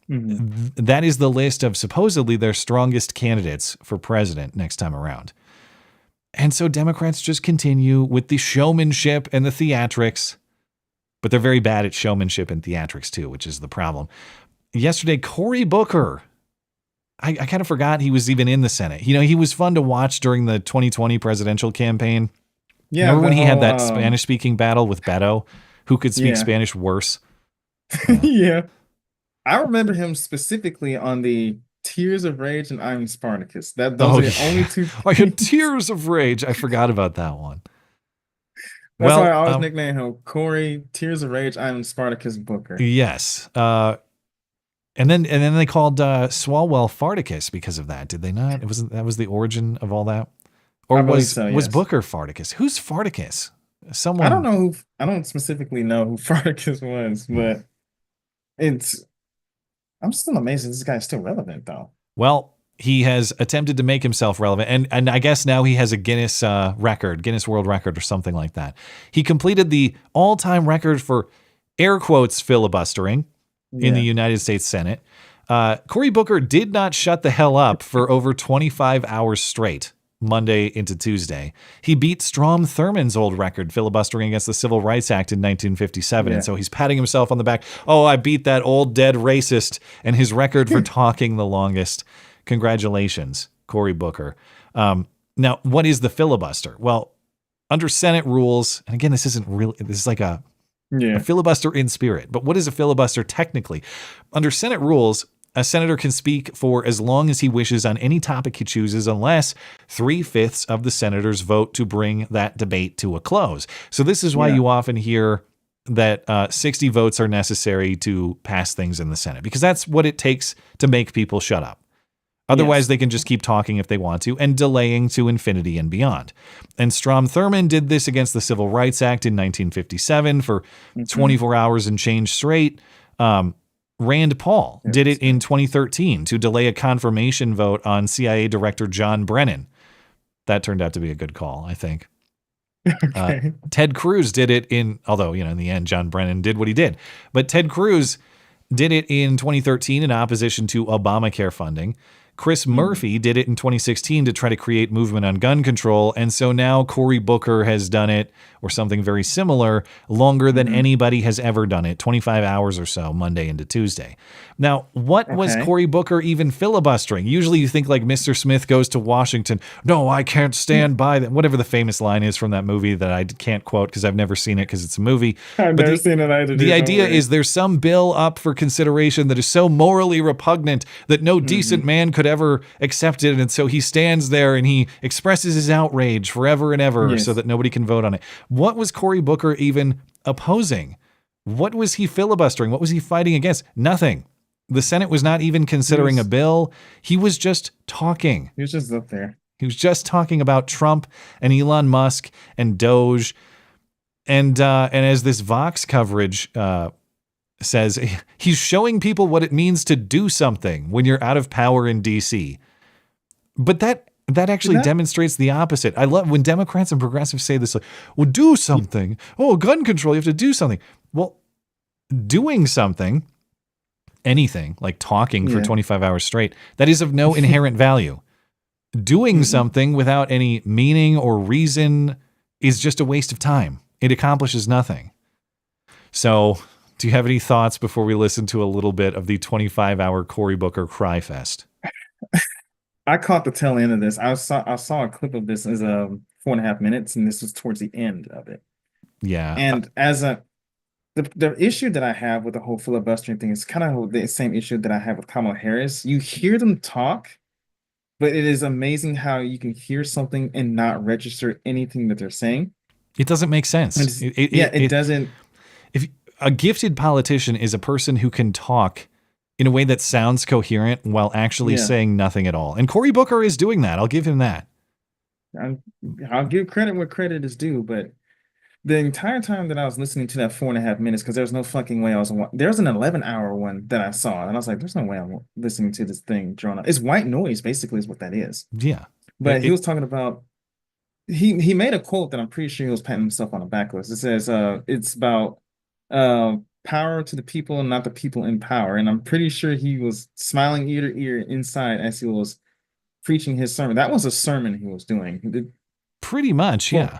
that is the list of supposedly their strongest candidates for president next time around. And so Democrats just continue with the showmanship and the theatrics. but they're very bad at showmanship and theatrics too, which is the problem. Yesterday, Cory Booker, I kind of forgot he was even in the Senate. He was fun to watch during the 2020 presidential campaign. Yeah, remember when he had that Spanish-speaking battle with Beto, who could speak Spanish worse? Yeah. I remember him specifically on the Tears of Rage and I'm Spartacus. Those are the only two. I had Tears of Rage. I forgot about that one. That's why I always nickname him Cory Tears of Rage. I'm Spartacus Booker. Yes. And then they called Swalwell Farticus because of that. Did they not? That was the origin of all that? Or was Booker Farticus? Who's Farticus? Someone I don't specifically know who Farticus was, but I'm still amazed that this guy's still relevant though. Well, he has attempted to make himself relevant, and I guess now he has a Guinness World Record or something like that. He completed the all-time record for air quotes filibustering in the United States Senate. Cory Booker did not shut the hell up for over 25 hours straight, Monday into Tuesday. He beat Strom Thurmond's old record filibustering against the Civil Rights Act in 1957. And so he's patting himself on the back. Oh, I beat that old dead racist and his record for talking the longest. Congratulations, Cory Booker. Now, what is the filibuster? Well, under Senate rules, and again, this is like a filibuster in spirit. But what is a filibuster technically? Under Senate rules, a senator can speak for as long as he wishes on any topic he chooses, unless 3/5 of the senators vote to bring that debate to a close. So this is why you often hear that 60 votes are necessary to pass things in the Senate, because that's what it takes to make people shut up. Otherwise, they can just keep talking if they want to and delaying to infinity and beyond. And Strom Thurmond did this against the Civil Rights Act in 1957 for 24 hours and change straight. Rand Paul did it in 2013 to delay a confirmation vote on CIA Director John Brennan. That turned out to be a good call, I think. Ted Cruz did it although, in the end, John Brennan did what he did. But Ted Cruz did it in 2013 in opposition to Obamacare funding. Chris Murphy did it in 2016 to try to create movement on gun control. And so now Cory Booker has done it, or something very similar, longer than anybody has ever done it, 25 hours or so, Monday into Tuesday. Now, what was Cory Booker even filibustering? Usually you think like Mr. Smith goes to Washington. No, I can't stand by that. Whatever the famous line is from that movie that I can't quote because I've never seen it because it's a movie. I've never seen it either. The idea is there's some bill up for consideration that is so morally repugnant that no decent man could ever accept it. And so he stands there and he expresses his outrage forever and ever so that nobody can vote on it. What was Cory Booker even opposing? What was he filibustering? What was he fighting against? Nothing. The Senate was not even considering a bill. He was just talking. He was just up there. He was just talking about Trump and Elon Musk and DOGE. And as this Vox coverage says, he's showing people what it means to do something when you're out of power in D.C. But that actually demonstrates the opposite. I love when Democrats and progressives say this, like, well, do something. Oh, gun control, you have to do something. Well, doing something, anything, like talking for 25 hours straight, that is of no inherent value. Doing something without any meaning or reason is just a waste of time. It accomplishes nothing. So, do you have any thoughts before we listen to a little bit of the 25-hour Cory Booker cry fest? I caught the tail end of this. I saw a clip of this as 4.5 minutes, and this was towards the end of it. Yeah. And the issue that I have with the whole filibustering thing is kind of the same issue that I have with Kamala Harris. You hear them talk, but it is amazing how you can hear something and not register anything that they're saying. It doesn't make sense. It doesn't. If a gifted politician is a person who can talk in a way that sounds coherent while actually saying nothing at all. And Cory Booker is doing that. I'll give him that. I'll give credit where credit is due, but the entire time that I was listening to that 4.5 minutes, because there's no fucking way there's an 11-hour one that I saw, and I was like, there's no way I'm listening to this thing drawn out. It's white noise, basically, is what that is. Yeah. But he was talking about, he made a quote that I'm pretty sure he was patting himself on the back with. It says, it's about power to the people and not the people in power. And I'm pretty sure he was smiling ear to ear inside as he was preaching his sermon. That was a sermon he was doing. Pretty much, yeah.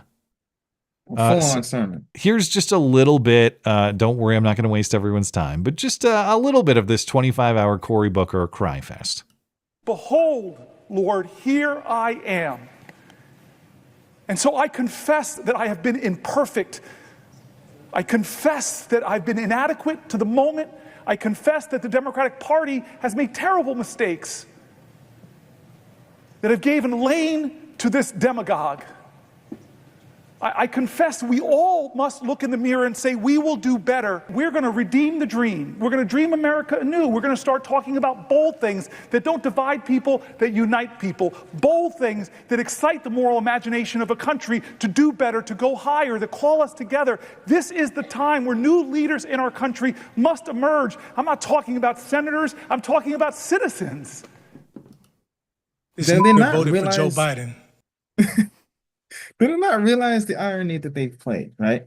Full-on sermon. Here's just a little bit. Don't worry, I'm not going to waste everyone's time, but just a little bit of this 25-hour Cory Booker cry fest. Behold, Lord, here I am. And so I confess that I have been imperfect. I confess that I've been inadequate to the moment. I confess that the Democratic Party has made terrible mistakes that have given lane to this demagogue. I confess we all must look in the mirror and say, we will do better. We're going to redeem the dream. We're going to dream America anew. We're going to start talking about bold things that don't divide people, that unite people. Bold things that excite the moral imagination of a country to do better, to go higher, to call us together. This is the time where new leaders in our country must emerge. I'm not talking about senators. I'm talking about citizens. They not voted for Joe Biden. They do not realize the irony that they've played, right?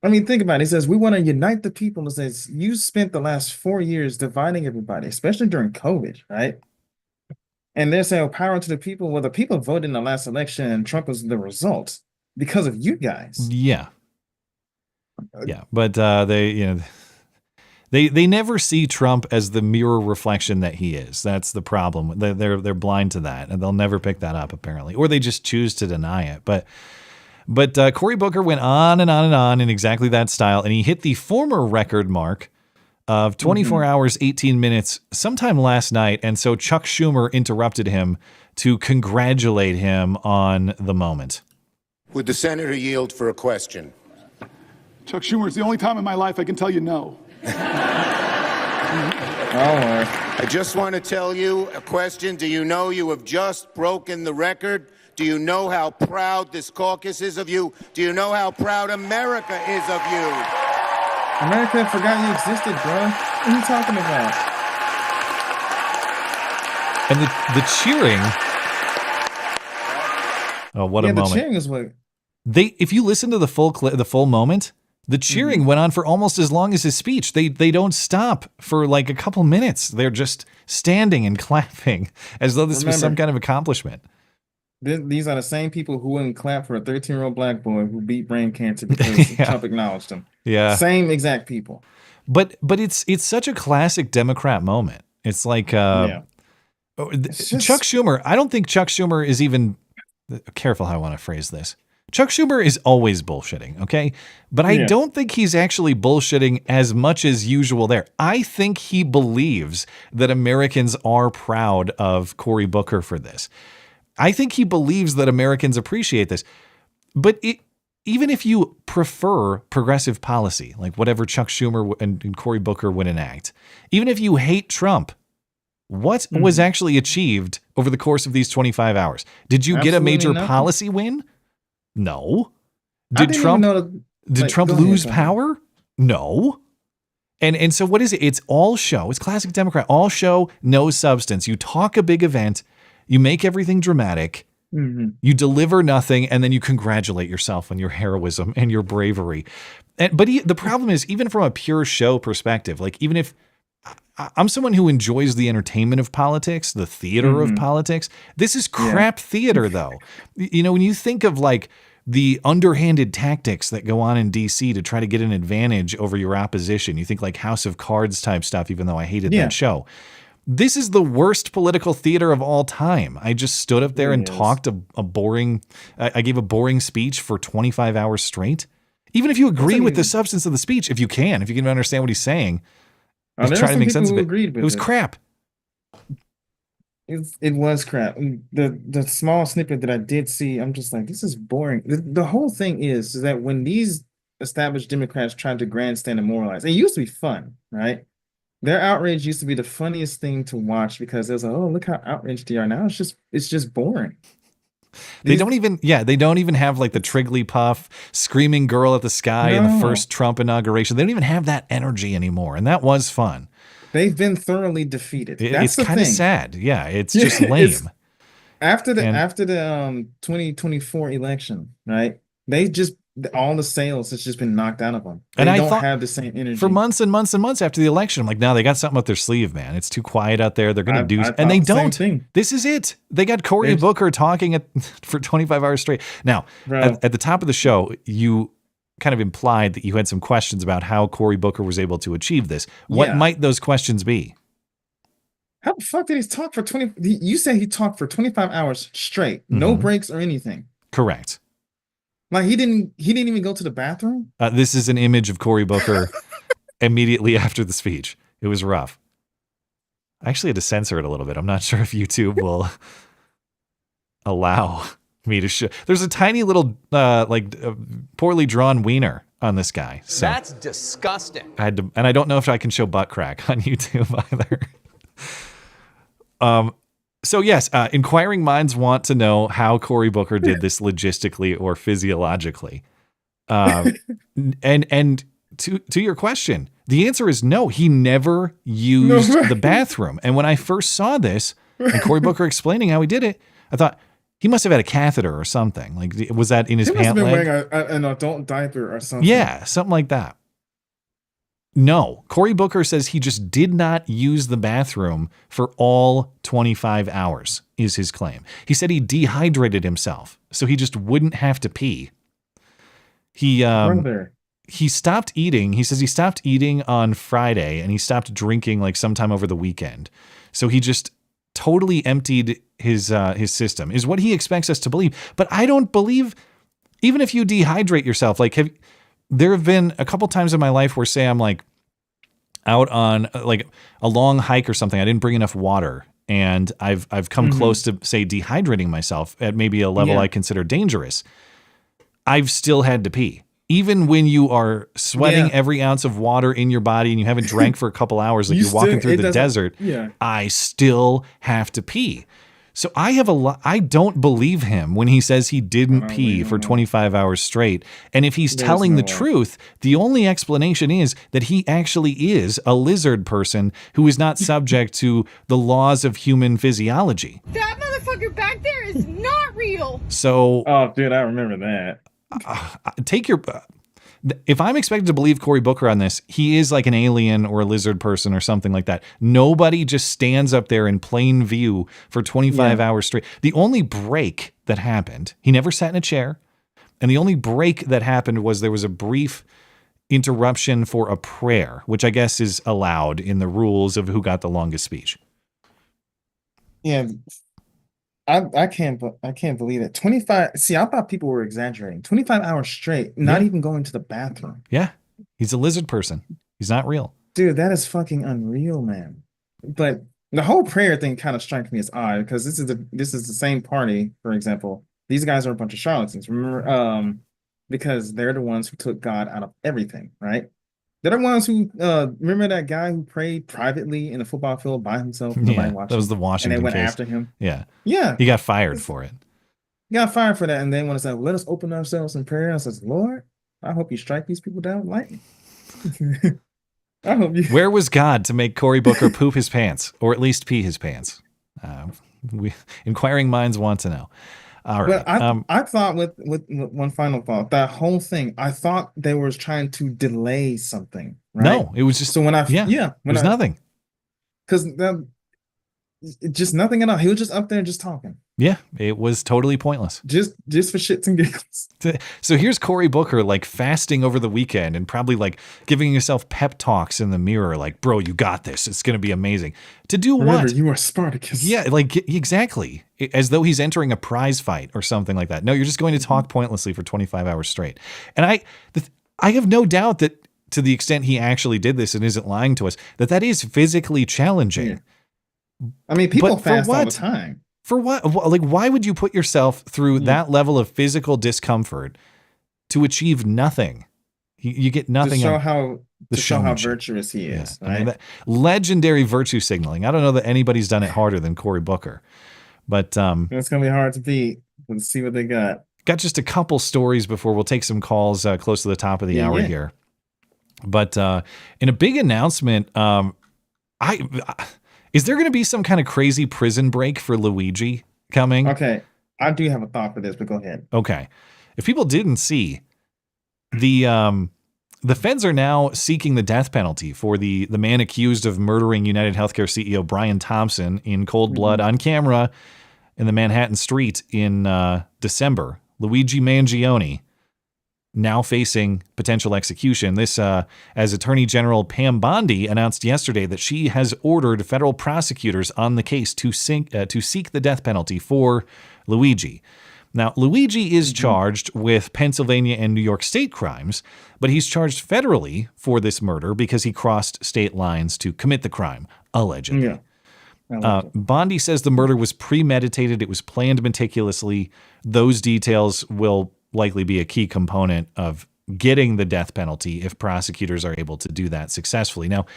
I mean, think about it. He says, we want to unite the people. It says, you spent the last 4 years dividing everybody, especially during COVID, right? And they're saying, oh, power to the people. Well, the people voted in the last election and Trump was the result because of you guys. Yeah. Yeah. But they never see Trump as the mirror reflection that he is. That's the problem. They're blind to that, and they'll never pick that up apparently, or they just choose to deny it. But Cory Booker went on and on and on in exactly that style, and he hit the former record mark of 24 hours, 18 minutes sometime last night. And so Chuck Schumer interrupted him to congratulate him on the moment. Would the senator yield for a question? Chuck Schumer, it's the only time in my life I can tell you no. I just want to tell you a question. Do you know you have just broken the record? Do you know how proud this caucus is of you? Do you know how proud America is of you? America forgot you existed, bro. What are you talking about? And the cheering. Oh, what a moment. The cheering is what... If you listen to the full moment, the cheering went on for almost as long as his speech. They don't stop for like a couple minutes. They're just standing and clapping as though this was some kind of accomplishment. These are the same people who wouldn't clap for a 13-year-old black boy who beat brain cancer because Trump acknowledged him. Yeah. Same exact people. But it's such a classic Democrat moment. It's like Chuck Schumer. I don't think Chuck Schumer is even careful how I want to phrase this. Chuck Schumer is always bullshitting, okay? But I don't think he's actually bullshitting as much as usual there. I think he believes that Americans are proud of Cory Booker for this. I think he believes that Americans appreciate this. But even if you prefer progressive policy, like whatever Chuck Schumer and Cory Booker would enact, even if you hate Trump, what was actually achieved over the course of these 25 hours? Did you get a major policy win? No. Did Trump lose power? No. And so what is it? It's all show. It's classic Democrat. All show, no substance. You talk a big event, you make everything dramatic, you deliver nothing, and then you congratulate yourself on your heroism and your bravery. But the problem is, even from a pure show perspective, like even if I'm someone who enjoys the entertainment of politics, the theater of politics. This is crap theater, though. You know, when you think of like the underhanded tactics that go on in DC to try to get an advantage over your opposition, you think like House of Cards type stuff, even though I hated that show. This is the worst political theater of all time. I just stood up there and talked I gave a boring speech for 25 hours straight. Even if you agree with the substance of the speech, if you can understand what he's saying, just try to make sense of it. It was crap. It was crap. The small snippet that I did see, I'm just like, this is boring. The whole thing is that when these established Democrats tried to grandstand and moralize, it used to be fun, right? Their outrage used to be the funniest thing to watch because there's like, oh, look how outraged they are now. It's just boring. They don't even have like the Trigglypuff screaming girl at the sky in the first Trump inauguration. They don't even have that energy anymore. And that was fun. They've been thoroughly defeated. It's kind of sad. Yeah. It's just lame. After the 2024 election, right? They just all the sales has just been knocked out of them. And They I don't thought have the same energy. for months and months and months after the election, I'm like, no, they got something up their sleeve, man. It's too quiet out there. They're going to do, I and they thought the same don't. thing. This is it. They got Cory Booker talking for 25 hours straight. Now, at the top of the show, you kind of implied that you had some questions about how Cory Booker was able to achieve this. What might those questions be? How the fuck did he talk for 20? You say he talked for 25 hours straight, no breaks or anything. Correct. Like he didn't even go to the bathroom. This is an image of Cory Booker immediately after the speech. It was rough. I actually had to censor it a little bit. I'm not sure if YouTube will allow me to show. There's a tiny little poorly drawn wiener on this guy. So that's disgusting. I had to, and I don't know if I can show butt crack on YouTube either. So yes, inquiring minds want to know how Cory Booker did this logistically or physiologically. And to your question, the answer is no. He never used the bathroom. And when I first saw this and Cory Booker explaining how he did it, I thought he must have had a catheter or something. Like, was that in his pant leg? He must have been wearing an adult diaper or something. Yeah, something like that. No, Cory Booker says he just did not use the bathroom for all 25 hours, is his claim. He said he dehydrated himself, so he just wouldn't have to pee. He stopped eating. He says he stopped eating on Friday, and he stopped drinking like sometime over the weekend. So he just totally emptied his system, is what he expects us to believe. But I don't believe, even if you dehydrate yourself, like there have been a couple times in my life where, say, I'm like out on like a long hike or something. I didn't bring enough water, and I've come close to, say, dehydrating myself at maybe a level I consider dangerous. I've still had to pee. Even when you are sweating every ounce of water in your body and you haven't drank for a couple hours, like you're walking through the desert, I still have to pee. So I don't believe him when he says he didn't pee for 25 hours straight. And if he's telling the truth, the only explanation is that he actually is a lizard person who is not subject to the laws of human physiology. That motherfucker back there is not real. So, oh, dude, I remember that. If I'm expected to believe Cory Booker on this, he is like an alien or a lizard person or something like that. Nobody just stands up there in plain view for 25 hours straight. The only break that happened, he never sat in a chair. And the only break that happened was there was a brief interruption for a prayer, which I guess is allowed in the rules of who got the longest speech. Yeah. I can't believe it. 25. See, I thought people were exaggerating. 25 hours straight, not even going to the bathroom. Yeah. He's a lizard person. He's not real. Dude, that is fucking unreal, man. But the whole prayer thing kind of strikes me as odd because this is the same party, for example. These guys are a bunch of charlatans. Remember, because they're the ones who took God out of everything, right? They're the ones who remember that guy who prayed privately in a football field by himself. Yeah, that was the Washington and they went case. after him. Yeah. Yeah. He got fired for it. He got fired for that. And then when it's like, let us open ourselves in prayer, I says, Lord, I hope you strike these people down with lightning. I hope you. Where was God to make Cory Booker poop his pants, or at least pee his pants? Inquiring minds want to know. All right. But I thought with one final thought, that whole thing, I thought they were trying to delay something. Right? No, it was just so when I it was nothing. Because just nothing at all. He was just up there just talking. Yeah, it was totally pointless. Just for shits and giggles. So here's Cory Booker like fasting over the weekend and probably like giving himself pep talks in the mirror, like, bro, you got this. It's going to be amazing. To do Remember, what? You are Spartacus. Yeah, like exactly. As though he's entering a prize fight or something like that. No, you're just going to talk pointlessly for 25 hours straight. And I have no doubt that to the extent he actually did this and isn't lying to us, that is physically challenging. Yeah. I mean, people fast all the time. For what? Like, why would you put yourself through that level of physical discomfort to achieve nothing? You get nothing. To show how virtuous he is. Yeah. Right? I mean, legendary virtue signaling. I don't know that anybody's done it harder than Cory Booker. But it's going to be hard to beat. Let's see what they got. Got just a couple stories before we'll take some calls close to the top of the hour here. But in a big announcement, is there going to be some kind of crazy prison break for Luigi coming? Okay. I do have a thought for this, but go ahead. Okay. If people didn't see, The feds are now seeking the death penalty for the man accused of murdering United Healthcare CEO Brian Thompson in cold blood on camera in the Manhattan street in December. Luigi Mangione now facing potential execution. This, as Attorney General Pam Bondi announced yesterday that she has ordered federal prosecutors on the case to seek the death penalty for Luigi. Now, Luigi is charged with Pennsylvania and New York state crimes, but he's charged federally for this murder because he crossed state lines to commit the crime, allegedly. Yeah. Bondi says the murder was premeditated. It was planned meticulously. Those details will likely be a key component of getting the death penalty if prosecutors are able to do that successfully. Now,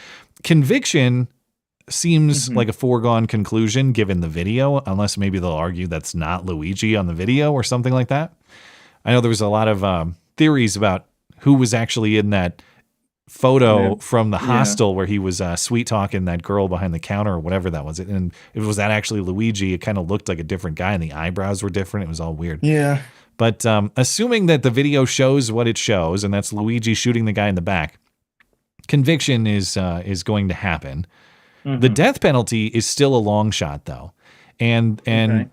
conviction seems like a foregone conclusion given the video, unless maybe they'll argue that's not Luigi on the video or something like that. I know there was a lot of theories about who was actually in that photo from the hostel where he was sweet talking that girl behind the counter or whatever that was. And if it was that actually Luigi, it kind of looked like a different guy and the eyebrows were different. It was all weird. Yeah. But assuming that the video shows what it shows, and that's Luigi shooting the guy in the back, conviction is going to happen. The death penalty is still a long shot, though, and in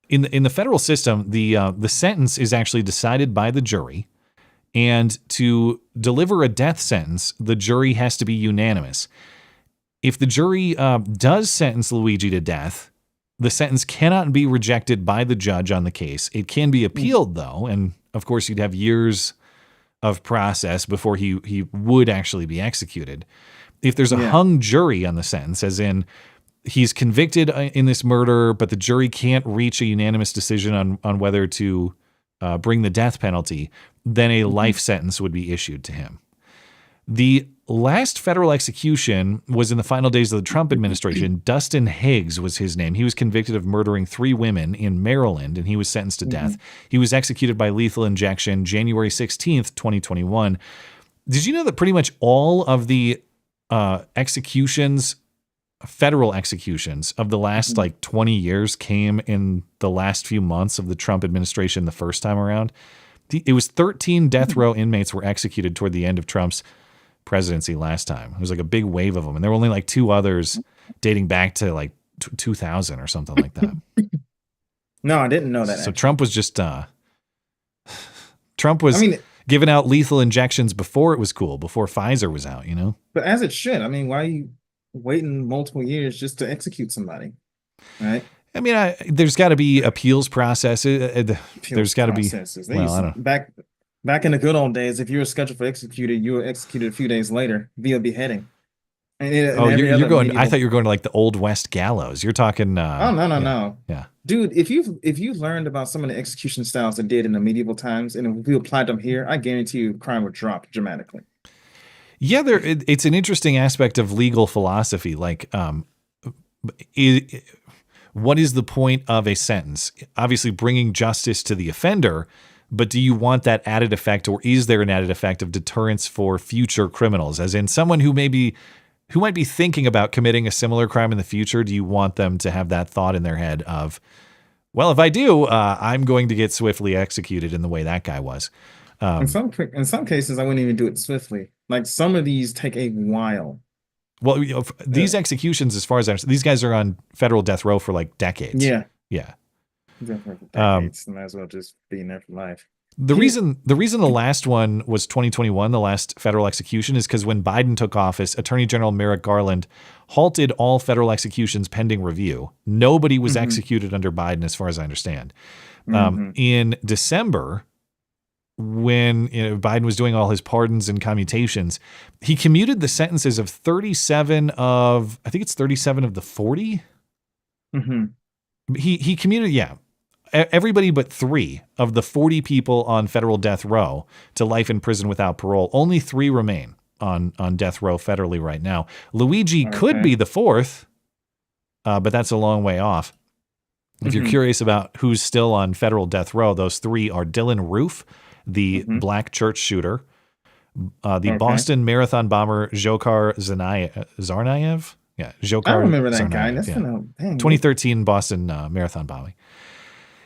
the federal system, the sentence is actually decided by the jury, and to deliver a death sentence, the jury has to be unanimous. If the jury does sentence Luigi to death, the sentence cannot be rejected by the judge on the case. It can be appealed, though, and of course, you'd have years of process before he would actually be executed. If there's a hung jury on the sentence, as in he's convicted in this murder, but the jury can't reach a unanimous decision on whether to bring the death penalty, then a life sentence would be issued to him. The last federal execution was in the final days of the Trump administration. Dustin Higgs was his name. He was convicted of murdering 3 women in Maryland, and he was sentenced to death. He was executed by lethal injection January 16th, 2021. Did you know that pretty much all of the executions, federal executions of the last 20 years came in the last few months of the Trump administration the first time around? It was 13 death row inmates were executed toward the end of Trump's presidency last time. It was like a big wave of them. And there were only 2 others dating back to 2000 or something like that. No, I didn't know that. So Trump was just, giving out lethal injections before it was cool, before Pfizer was out, But as it should. I mean, why are you waiting multiple years just to execute somebody? Right? I mean, there's got to be appeals processes. There's got to be. Well, I don't know. Back in the good old days, if you were scheduled for executed, you were executed a few days later via beheading. You're going. I thought you were going to the Old West gallows. You're talking. No. Yeah, dude. If you learned about some of the execution styles that did in the medieval times, and if we applied them here, I guarantee you, crime would drop dramatically. Yeah, it's an interesting aspect of legal philosophy. What is the point of a sentence? Obviously, bringing justice to the offender. But do you want that added effect, or is there an added effect of deterrence for future criminals? As in someone who might be thinking about committing a similar crime in the future, do you want them to have that thought in their head of, well, if I do, I'm going to get swiftly executed in the way that guy was? In some cases, I wouldn't even do it swiftly. Some of these take a while. Well, these executions, as far as I understand, these guys are on federal death row for decades. Yeah. Decades, might as well just be in there for life. The reason the last one was 2021, the last federal execution, is because when Biden took office, Attorney General Merrick Garland halted all federal executions pending review. Nobody was executed under Biden, as far as I understand. In December, when Biden was doing all his pardons and commutations, he commuted the sentences of 37 of the 40. He commuted, everybody but 3 of the 40 people on federal death row to life in prison without parole. Only 3 remain on death row federally right now. Luigi could be the 4th, but that's a long way off. If you're curious about who's still on federal death row, those 3 are Dylan Roof, the black church shooter, the Boston Marathon bomber Dzhokhar Tsarnaev. Yeah, Dzhokhar. I remember that Tsarnaev, guy. That's 2013 Boston Marathon bombing.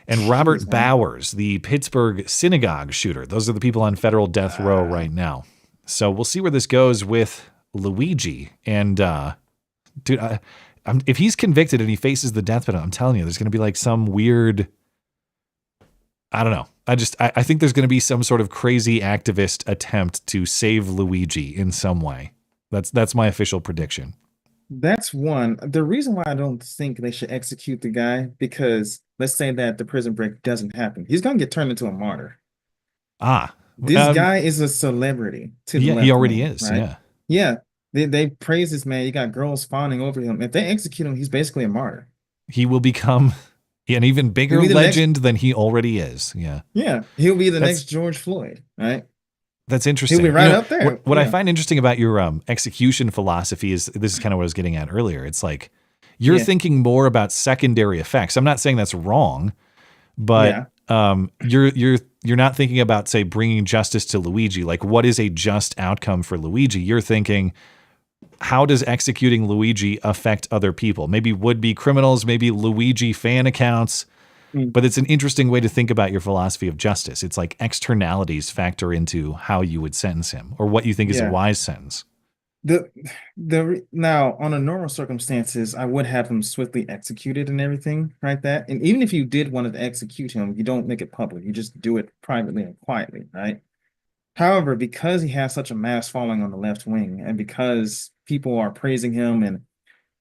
and Robert Bowers, the Pittsburgh synagogue shooter. Those are the people on federal death row right now. So we'll see where this goes with Luigi. And dude, if he's convicted and he faces the death penalty, I'm telling you, there's going to be like some weird, I don't know. I think there's going to be some sort of crazy activist attempt to save Luigi in some way. That's my official prediction. That's one. The reason why I don't think they should execute the guy, because let's say that the prison break doesn't happen. He's going to get turned into a martyr. This guy is a celebrity. Yeah, he already is. Right? Yeah. They praise this man. You got girls fawning over him. If they execute him, he's basically a martyr. He will become an even bigger legend than he already is. Yeah. Yeah. He'll be the next George Floyd, right? That's interesting. He'll be right up there. What I find interesting about your execution philosophy is, this is kind of what I was getting at earlier. It's like you're thinking more about secondary effects. I'm not saying that's wrong, but you're not thinking about, say, bringing justice to Luigi. Like, what is a just outcome for Luigi? You're thinking, how does executing Luigi affect other people? Maybe would-be criminals, maybe Luigi fan accounts. But it's an interesting way to think about your philosophy of justice. It's like externalities factor into how you would sentence him, or what you think is a wise sentence. Now, on a normal circumstances, I would have him swiftly executed and everything like that. And even if you did want to execute him, you don't make it public. You just do it privately and quietly, right? However, because he has such a mass following on the left wing, and because people are praising him and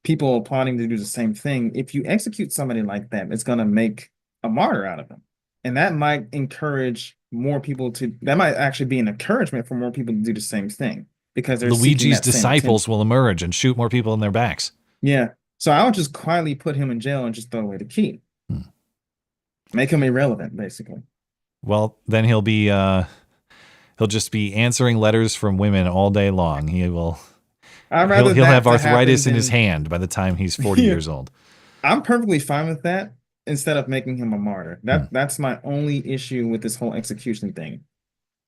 people are plotting to do the same thing, if you execute somebody like that, it's going to make a martyr out of him. And that might encourage more people that might actually be an encouragement for more people to do the same thing, because they're Luigi's disciples will emerge and shoot more people in their backs. Yeah. So I would just quietly put him in jail and just throw away the key. Make him irrelevant, basically. Well, then he'll just be answering letters from women all day long. He'll have arthritis in his hand by the time he's 40 years old. I'm perfectly fine with that, instead of making him a martyr. That's my only issue with this whole execution thing.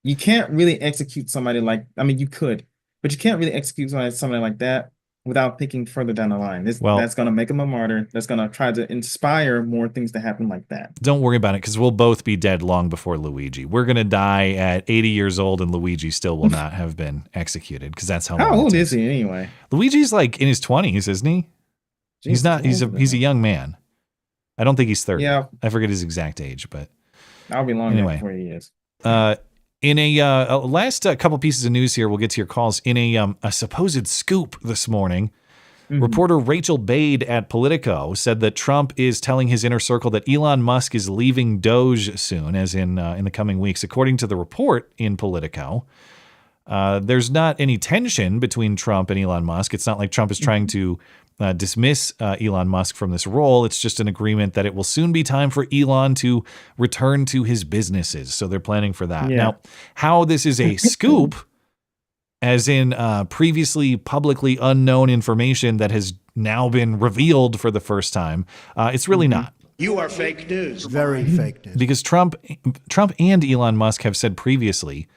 You can't really execute somebody you could, but you can't really execute somebody like that without thinking further down the line. That's going to make him a martyr. That's going to try to inspire more things to happen like that. Don't worry about it, because we'll both be dead long before Luigi. We're going to die at 80 years old, and Luigi still will not have been executed, because that's how old is he anyway? Luigi's like in his 20s, isn't he? He's not. He's a young man. I don't think he's 30. Yeah. I forget his exact age, but I'll be long anyway, before he is. In a last couple pieces of news here, we'll get to your calls. In a supposed scoop this morning, reporter Rachel Bade at Politico said that Trump is telling his inner circle that Elon Musk is leaving DOGE soon, as in the coming weeks. According to the report in Politico, there's not any tension between Trump and Elon Musk. It's not like Trump is trying to dismiss Elon Musk from this role. It's just an agreement that it will soon be time for Elon to return to his businesses. So they're planning for that. Yeah. Now, how this is a scoop, as in previously publicly unknown information that has now been revealed for the first time, it's really not. You are fake news. Very fake news. Because Trump and Elon Musk have said previously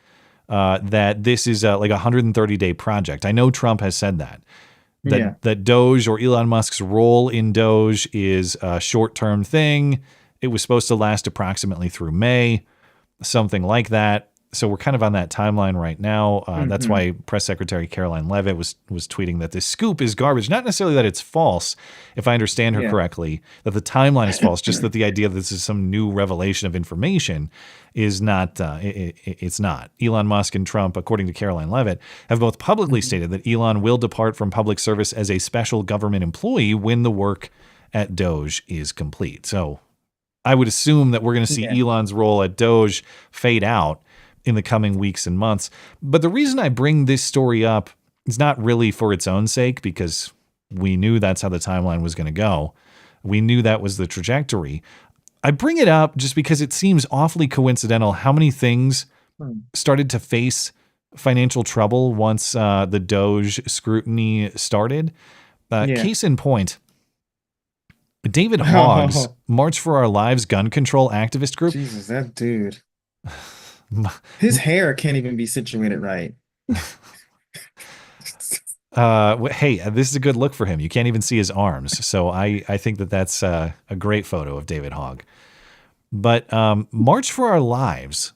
that this is like a 130-day project. I know Trump has said that. That DOGE, or Elon Musk's role in DOGE, is a short-term thing. It was supposed to last approximately through May, something like that. So we're kind of on that timeline right now. That's why Press Secretary Caroline Leavitt was tweeting that this scoop is garbage. Not necessarily that it's false, if I understand her correctly, that the timeline is false, just that the idea that this is some new revelation of information is not, it's not. Elon Musk and Trump, according to Caroline Leavitt, have both publicly stated that Elon will depart from public service as a special government employee when the work at DOGE is complete. So I would assume that we're going to see Elon's role at DOGE fade out in the coming weeks and months. But the reason I bring this story up is not really for its own sake, because we knew that's how the timeline was going to go. We knew that was the trajectory. I bring it up just because it seems awfully coincidental how many things started to face financial trouble once the DOGE scrutiny started. Case in point, David Hogg's March for Our Lives gun control activist group. Jesus, that dude. His hair can't even be situated right. Hey, this is a good look for him. You can't even see his arms. So I think that that's a great photo of David Hogg. But March for Our Lives,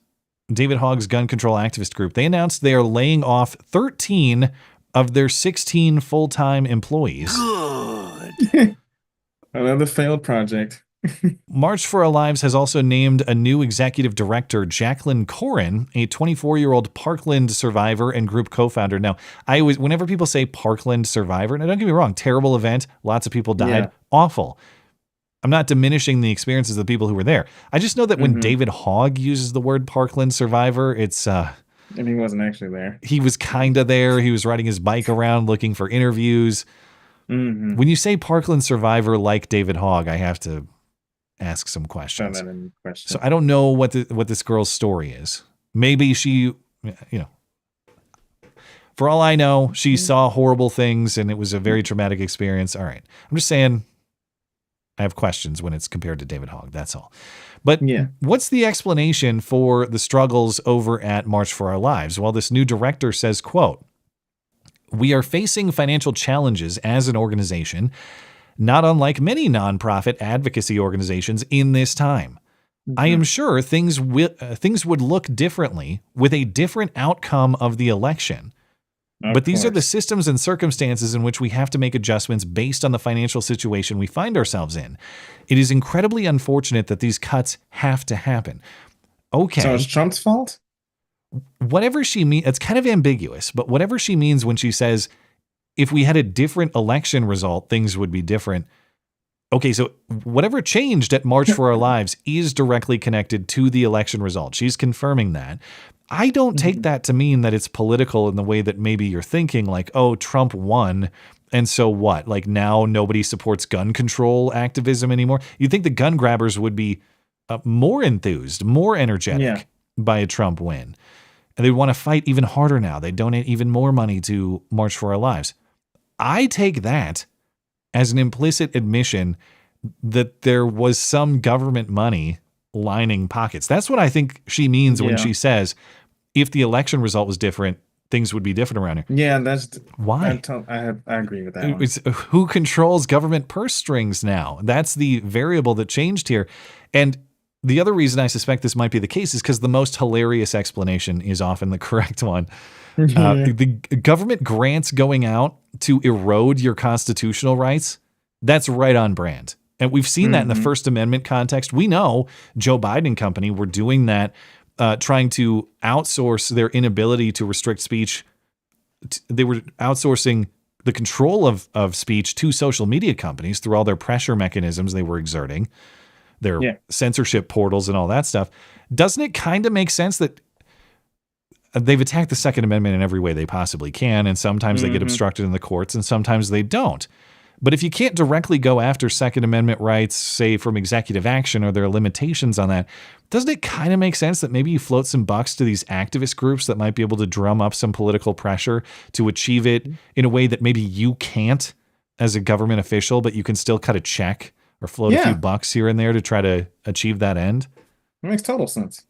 David Hogg's gun control activist group, they announced they are laying off 13 of their 16 full-time employees. Good. Another failed project. March for Our Lives has also named a new executive director, Jacqueline Corin, a 24-year-old Parkland survivor and group co-founder. Now, whenever people say Parkland survivor, and don't get me wrong, terrible event, lots of people died, awful. I'm not diminishing the experiences of the people who were there. I just know that when David Hogg uses the word Parkland survivor, it's... and he wasn't actually there. He was kind of there. He was riding his bike around looking for interviews. When you say Parkland survivor like David Hogg, I have to ask some questions. So I don't know what this girl's story is. Maybe she, for all I know, she saw horrible things and it was a very traumatic experience. All right. I'm just saying I have questions when it's compared to David Hogg. That's all. But what's the explanation for the struggles over at March for Our Lives? Well, this new director says, quote, "We are facing financial challenges as an organization, not unlike many nonprofit advocacy organizations in this time. I am sure things would look differently with a different outcome of the election. But these are the systems and circumstances in which we have to make adjustments based on the financial situation we find ourselves in. It is incredibly unfortunate that these cuts have to happen." Okay. So it's Trump's fault? Whatever she means, it's kind of ambiguous, but whatever she means when she says, if we had a different election result, things would be different. Okay, so whatever changed at March for Our Lives is directly connected to the election result. She's confirming that. I don't take that to mean that it's political in the way that maybe you're thinking, like, oh, Trump won, and so what? Like now nobody supports gun control activism anymore. You'd think the gun grabbers would be more enthused, more energetic by a Trump win. And they want to fight even harder now. They donate even more money to March for Our Lives. I take that as an implicit admission that there was some government money lining pockets. That's what I think she means when she says, if the election result was different, things would be different around here. Yeah, that's why. I agree with that one. It's who controls government purse strings now. That's the variable that changed here. And the other reason I suspect this might be the case is because the most hilarious explanation is often the correct one. The government grants going out to erode your constitutional rights, that's right on brand. And we've seen that in the First Amendment context. We know Joe Biden and company were doing that, trying to outsource their inability to restrict speech. They were outsourcing the control of speech to social media companies through all their pressure mechanisms they were exerting, their censorship portals and all that stuff. Doesn't it kind of make sense that they've attacked the Second Amendment in every way they possibly can, and sometimes they get obstructed in the courts, and sometimes they don't. But if you can't directly go after Second Amendment rights, say from executive action, or there are limitations on that, doesn't it kind of make sense that maybe you float some bucks to these activist groups that might be able to drum up some political pressure to achieve it in a way that maybe you can't as a government official, but you can still cut a check or float a few bucks here and there to try to achieve that end? It makes total sense.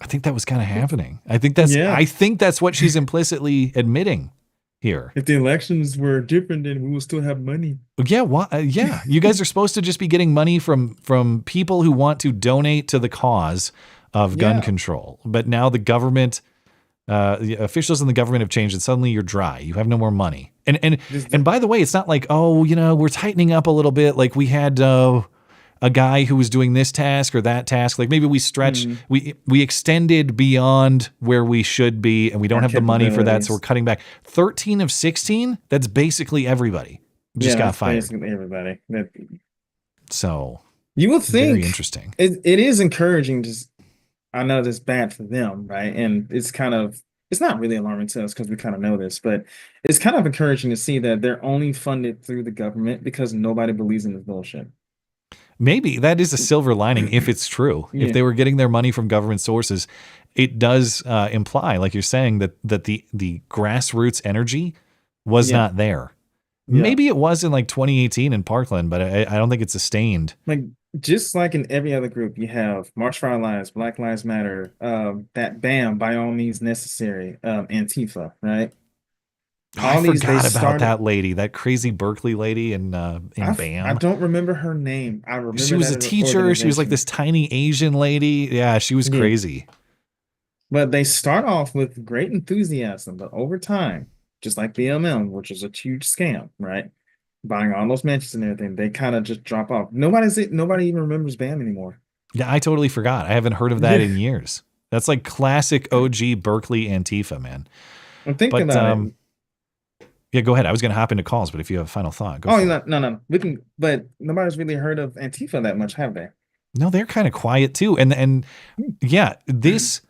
I think that was kind of happening. I think that's what she's implicitly admitting here. If the elections were different, then we will still have money. Yeah. You guys are supposed to just be getting money from people who want to donate to the cause of gun control. But now the government, the officials in the government have changed, and suddenly you're dry. You have no more money. And by the way, it's not like, we're tightening up a little bit. Like we had a guy who was doing this task or that task. Like maybe we stretched, we extended beyond where we should be, and we don't have the money for that, so we're cutting back. 13 of 16, that's basically everybody just got fired. Basically everybody. So you would think very interesting. It is encouraging. I know that's bad for them, right? And it's not really alarming to us because we kind of know this, but it's kind of encouraging to see that they're only funded through the government because nobody believes in this bullshit. Maybe that is a silver lining if it's true. If they were getting their money from government sources, it does imply, like you're saying, that the grassroots energy was not there. Maybe it was in like 2018 in Parkland, but I don't think it's sustained. Like just like in every other group, you have March for Our Lives, Black Lives Matter, that BAM, by all means necessary, Antifa, right? I forgot about that lady, that crazy Berkeley lady in BAM. I don't remember her name. I remember she was a teacher. She was like this tiny Asian lady. Yeah, she was crazy. But they start off with great enthusiasm, but over time, just like BLM, which is a huge scam, right? Buying all those mansions and everything, they kind of just drop off. Nobody even remembers BAM anymore. Yeah, I totally forgot. I haven't heard of that in years. That's like classic OG Berkeley Antifa, man. I'm thinking about it. Yeah, go ahead. I was going to hop into calls, but if you have a final thought, go. No. But nobody's really heard of Antifa that much, have they? No, they're kind of quiet too. And yeah, this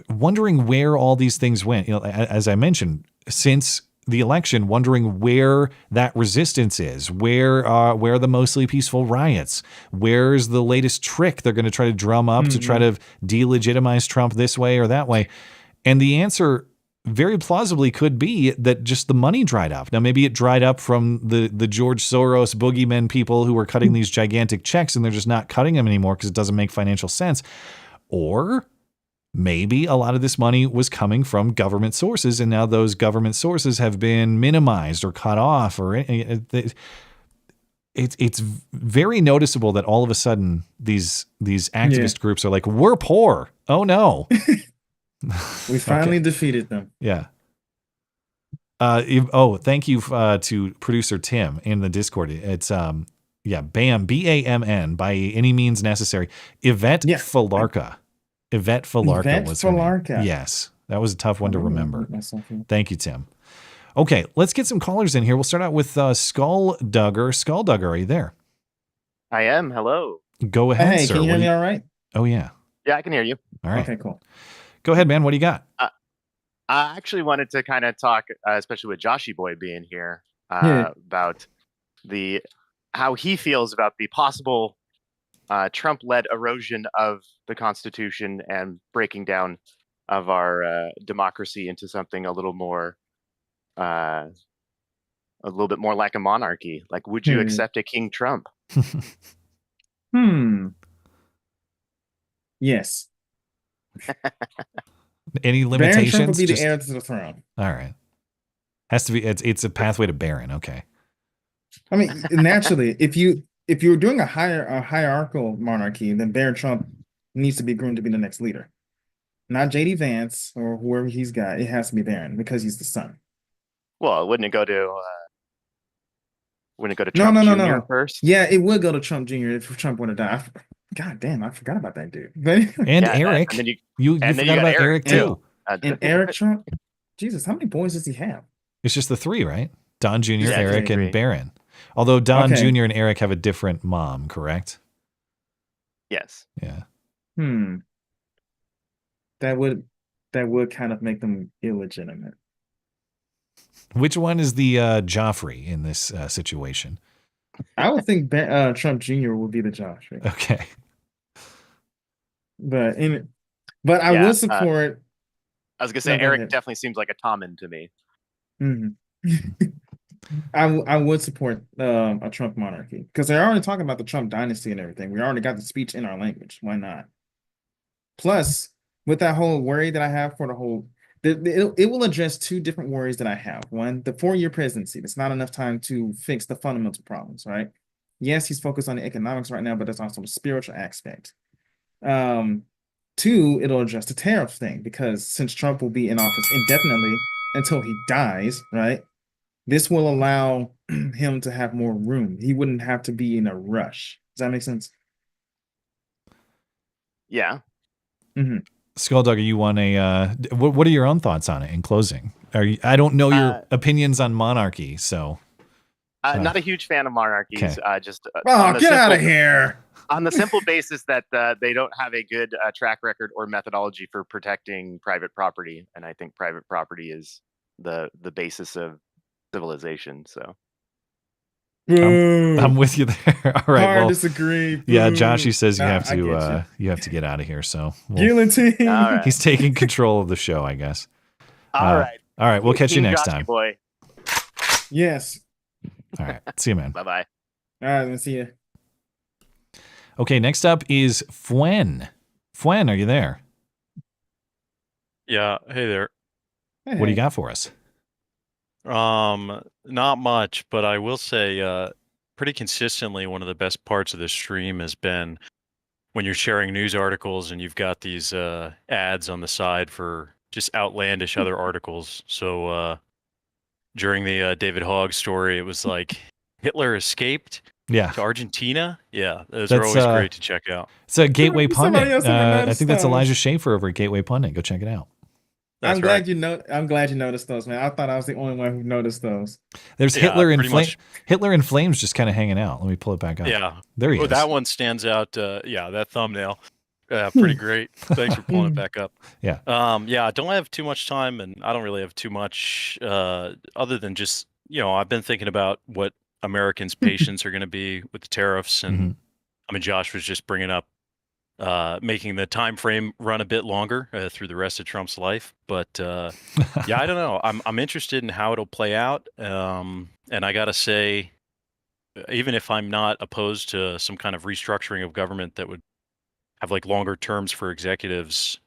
wondering where all these things went. As I mentioned, since the election, wondering where that resistance is, where are the mostly peaceful riots, where's the latest trick they're going to try to drum up to try to delegitimize Trump this way or that way. And the answer very plausibly could be that just the money dried up. Now, maybe it dried up from the George Soros boogeymen people who were cutting these gigantic checks and they're just not cutting them anymore because it doesn't make financial sense. Or maybe a lot of this money was coming from government sources, and now those government sources have been minimized or cut off. Or it's very noticeable that all of a sudden these activist groups are like, we're poor. Oh no. We finally defeated them. Yeah. Thank you to producer Tim in the Discord. It's BAM, BAMN, by any means necessary. Yvette Falarka. Yvette Falarka was her name. Yes, that was a tough one to remember. Thank you, Tim. Okay, let's get some callers in here. We'll start out with Skulldugger. Skulldugger, are you there? I am. Hello. Go ahead, hey, sir. Can you hear me all right? Oh, yeah. Yeah, I can hear you. All right. Okay, cool. Go ahead, man. What do you got? I actually wanted to kind of talk, especially with Joshy Boy being here, about how he feels about the possible Trump-led erosion of the Constitution and breaking down of our democracy into something a little bit more like a monarchy. Like, would you accept a King Trump? Yes. Any limitations? Baron Trump would be the heir to the throne. All right. Has to be. It's a pathway to Baron. Okay. I mean, naturally, if you're doing a hierarchical monarchy, then Baron Trump needs to be groomed to be the next leader, not JD Vance or whoever he's got. It has to be Baron because he's the son. Well, wouldn't it go to Trump Jr. first? Yeah, it would go to Trump Jr. if Trump were to die. God damn, I forgot about that dude. And Eric. And then you forgot about Eric too. And Eric Trump. Jesus, how many boys does he have? It's just the three, right? Don Jr., Eric, and Barron. Although Don Jr. and Eric have a different mom, correct? Yes. Yeah. That would kind of make them illegitimate. Which one is the Joffrey in this situation? I would think Trump Jr. would be the Joffrey. Okay. But I would support. I was gonna say Eric definitely seems like a Tommen to me. I would support a Trump monarchy because they're already talking about the Trump dynasty and everything. We already got the speech in our language. Why not? Plus, with that whole worry that I have for the whole, it will address two different worries that I have. One, the 4-year presidency. That's not enough time to fix the fundamental problems, right? Yes, he's focused on the economics right now, but there's also the spiritual aspect. Two, it'll address the tariff thing because since Trump will be in office indefinitely until he dies, right? This will allow him to have more room. He wouldn't have to be in a rush. Does that make sense? Yeah. Skulldugger, you want what are your own thoughts on it in closing? I don't know your opinions on monarchy, so. Not a huge fan of monarchies. Okay. Get out of here. On the simple basis that they don't have a good track record or methodology for protecting private property. And I think private property is the basis of civilization. So I'm with you there. All right. Hard disagree. Yeah, Joshy says you have to get out of here. So guillotine. Right. He's taking control of the show, I guess. All right. All right. We'll catch you next time. Boy. Yes. All right. See you, man. Bye-bye. All right. Let's see you. Okay. Next up is Fuen. Fuen, are you there? Yeah. Hey there. What do you got for us? Not much, but I will say, pretty consistently, one of the best parts of this stream has been when you're sharing news articles and you've got these ads on the side for just outlandish other articles. So during the David Hogg story, it was like Hitler escaped to Argentina. Yeah, those are always great to check out. It's a Gateway Pundit. I think that's those. Elijah Schaefer over at Gateway Pundit. Go check it out. I'm glad you noticed those, man. I thought I was the only one who noticed those. There's Hitler in Flames. Hitler in Flames just kind of hanging out. Let me pull it back up. Yeah, there he is. That one stands out. Yeah, that thumbnail. Pretty great. Thanks for pulling it back up. Yeah. Yeah, I don't have too much time, and I don't really have too much other than just, I've been thinking about what Americans' patience are going to be with the tariffs, and I mean, Josh was just bringing up making the time frame run a bit longer through the rest of Trump's life. But yeah, I don't know. I'm interested in how it'll play out, and I gotta say, even if I'm not opposed to some kind of restructuring of government that would have like longer terms for executives,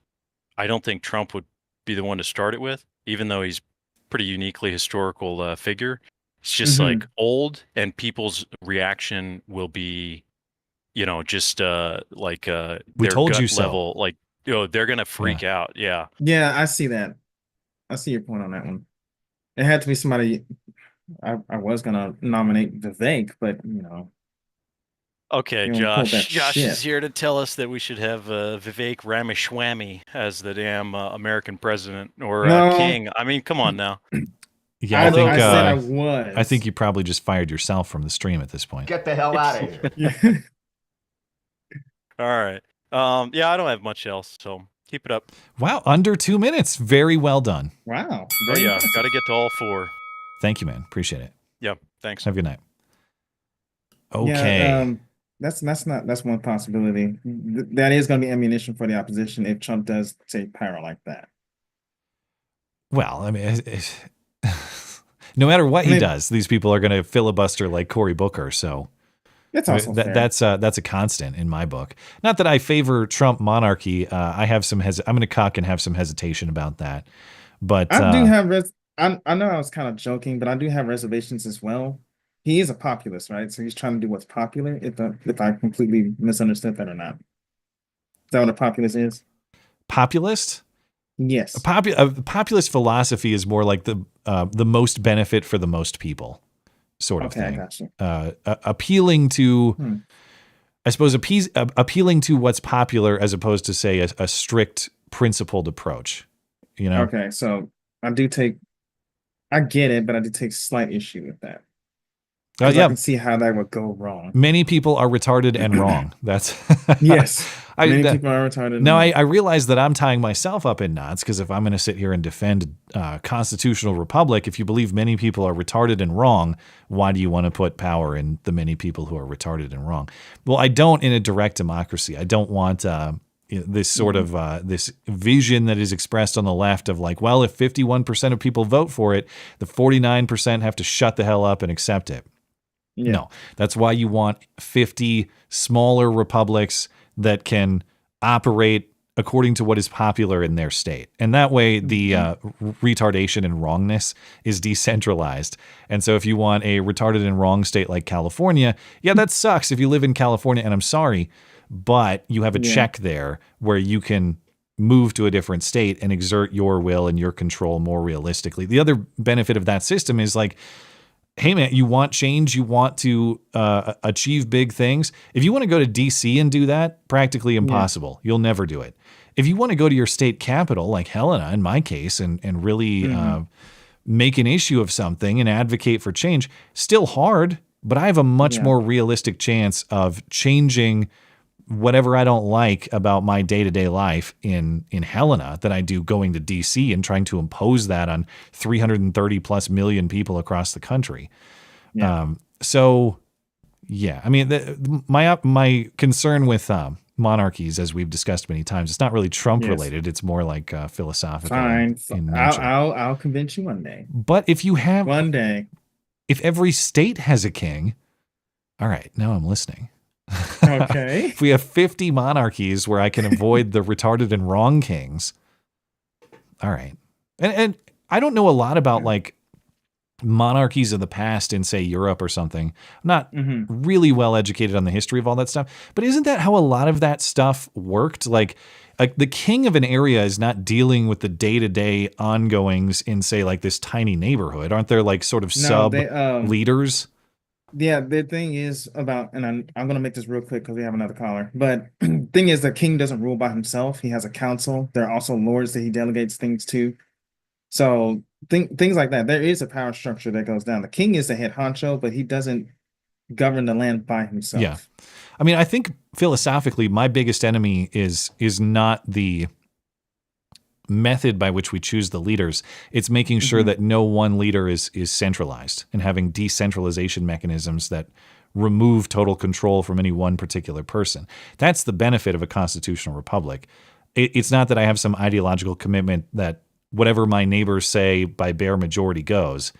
I don't think Trump would be the one to start it with, even though he's pretty uniquely historical figure. It's just like old, and people's reaction will be, just like we their told gut you so. level, like, they're gonna freak out. Yeah. Yeah, I see that. I see your point on that one. It had to be somebody. I was gonna nominate Vivek, but Okay, you don't pull that Josh shit. is here to tell us that we should have Vivek Ramaswamy as the damn American president or No. king. I mean, come on now. Yeah, I said I was. I think you probably just fired yourself from the stream at this point. Get the hell out of here. All right. Yeah, I don't have much else, so keep it up. Wow, under 2 minutes. Very well done. Wow. Oh yeah, got to get to all four. Thank you, man. Appreciate it. Yeah, thanks. Have a good night. Okay. Yeah, that's one possibility. That is going to be ammunition for the opposition if Trump does take power like that. Well, I mean, no matter what he does, these people are going to filibuster like Cory Booker. So It's also fair. that's a constant in my book. Not that I favor Trump monarchy. I have some I'm going to cock and have some hesitation about that. But I do have I know I was kind of joking, but I do have reservations as well. He is a populist, right? So he's trying to do what's popular. If I completely misunderstood that or not. Is that what a populist is? Populist? Yes. A populist philosophy is more like the most benefit for the most people sort of thing. I got you. Appealing to, I suppose, appealing to what's popular as opposed to, say, a strict principled approach. Okay, so I get it, but I do take slight issue with that. Yeah. I can see how that would go wrong. Many people are retarded and wrong. That's yes. Many people are retarded. No, I realize that I'm tying myself up in knots because if I'm going to sit here and defend constitutional republic, if you believe many people are retarded and wrong, why do you want to put power in the many people who are retarded and wrong? Well, I don't in a direct democracy. I don't want this sort of this vision that is expressed on the left of like, well, if 51% of people vote for it, the 49% have to shut the hell up and accept it. Yeah. No, that's why you want 50 smaller republics that can operate according to what is popular in their state. And that way the retardation and wrongness is decentralized. And so if you want a retarded and wrong state like California, yeah, that sucks if you live in California, and I'm sorry, but you have a check there where you can move to a different state and exert your will and your control more realistically. The other benefit of that system is like, hey man, you want change, you want to achieve big things. If you want to go to DC and do that, practically impossible. You'll never do it. If you want to go to your state capital, like Helena in my case, and really make an issue of something and advocate for change, still hard, but I have a much more realistic chance of changing whatever I don't like about my day-to-day life in Helena than I do going to DC and trying to impose that on 330 plus million people across the country. Yeah. So yeah, I mean, my concern with monarchies, as we've discussed many times, it's not really Trump related. It's more like philosophical. Fine. I'll convince you one day. But if you have one day, if every state has a king, all right, now I'm listening. Okay. If we have 50 monarchies where I can avoid the retarded and wrong kings. All right. And I don't know a lot about like monarchies of the past in, say, Europe or something. I'm not really well educated on the history of all that stuff, but isn't that how a lot of that stuff worked? Like the king of an area is not dealing with the day-to-day ongoings in, say, like this tiny neighborhood. Aren't there like sort of leaders? Yeah, the thing is about, and I'm going to make this real quick because we have another caller, but thing is the king doesn't rule by himself. He has a council. There are also lords that he delegates things to. So things like that. There is a power structure that goes down. The king is the head honcho, but he doesn't govern the land by himself. Yeah. I mean, I think philosophically, my biggest enemy is not the method by which we choose the leaders. It's making sure that no one leader is centralized and having decentralization mechanisms that remove total control from any one particular person. That's the benefit of a constitutional republic. It's not that I have some ideological commitment that whatever my neighbors say by bare majority goes.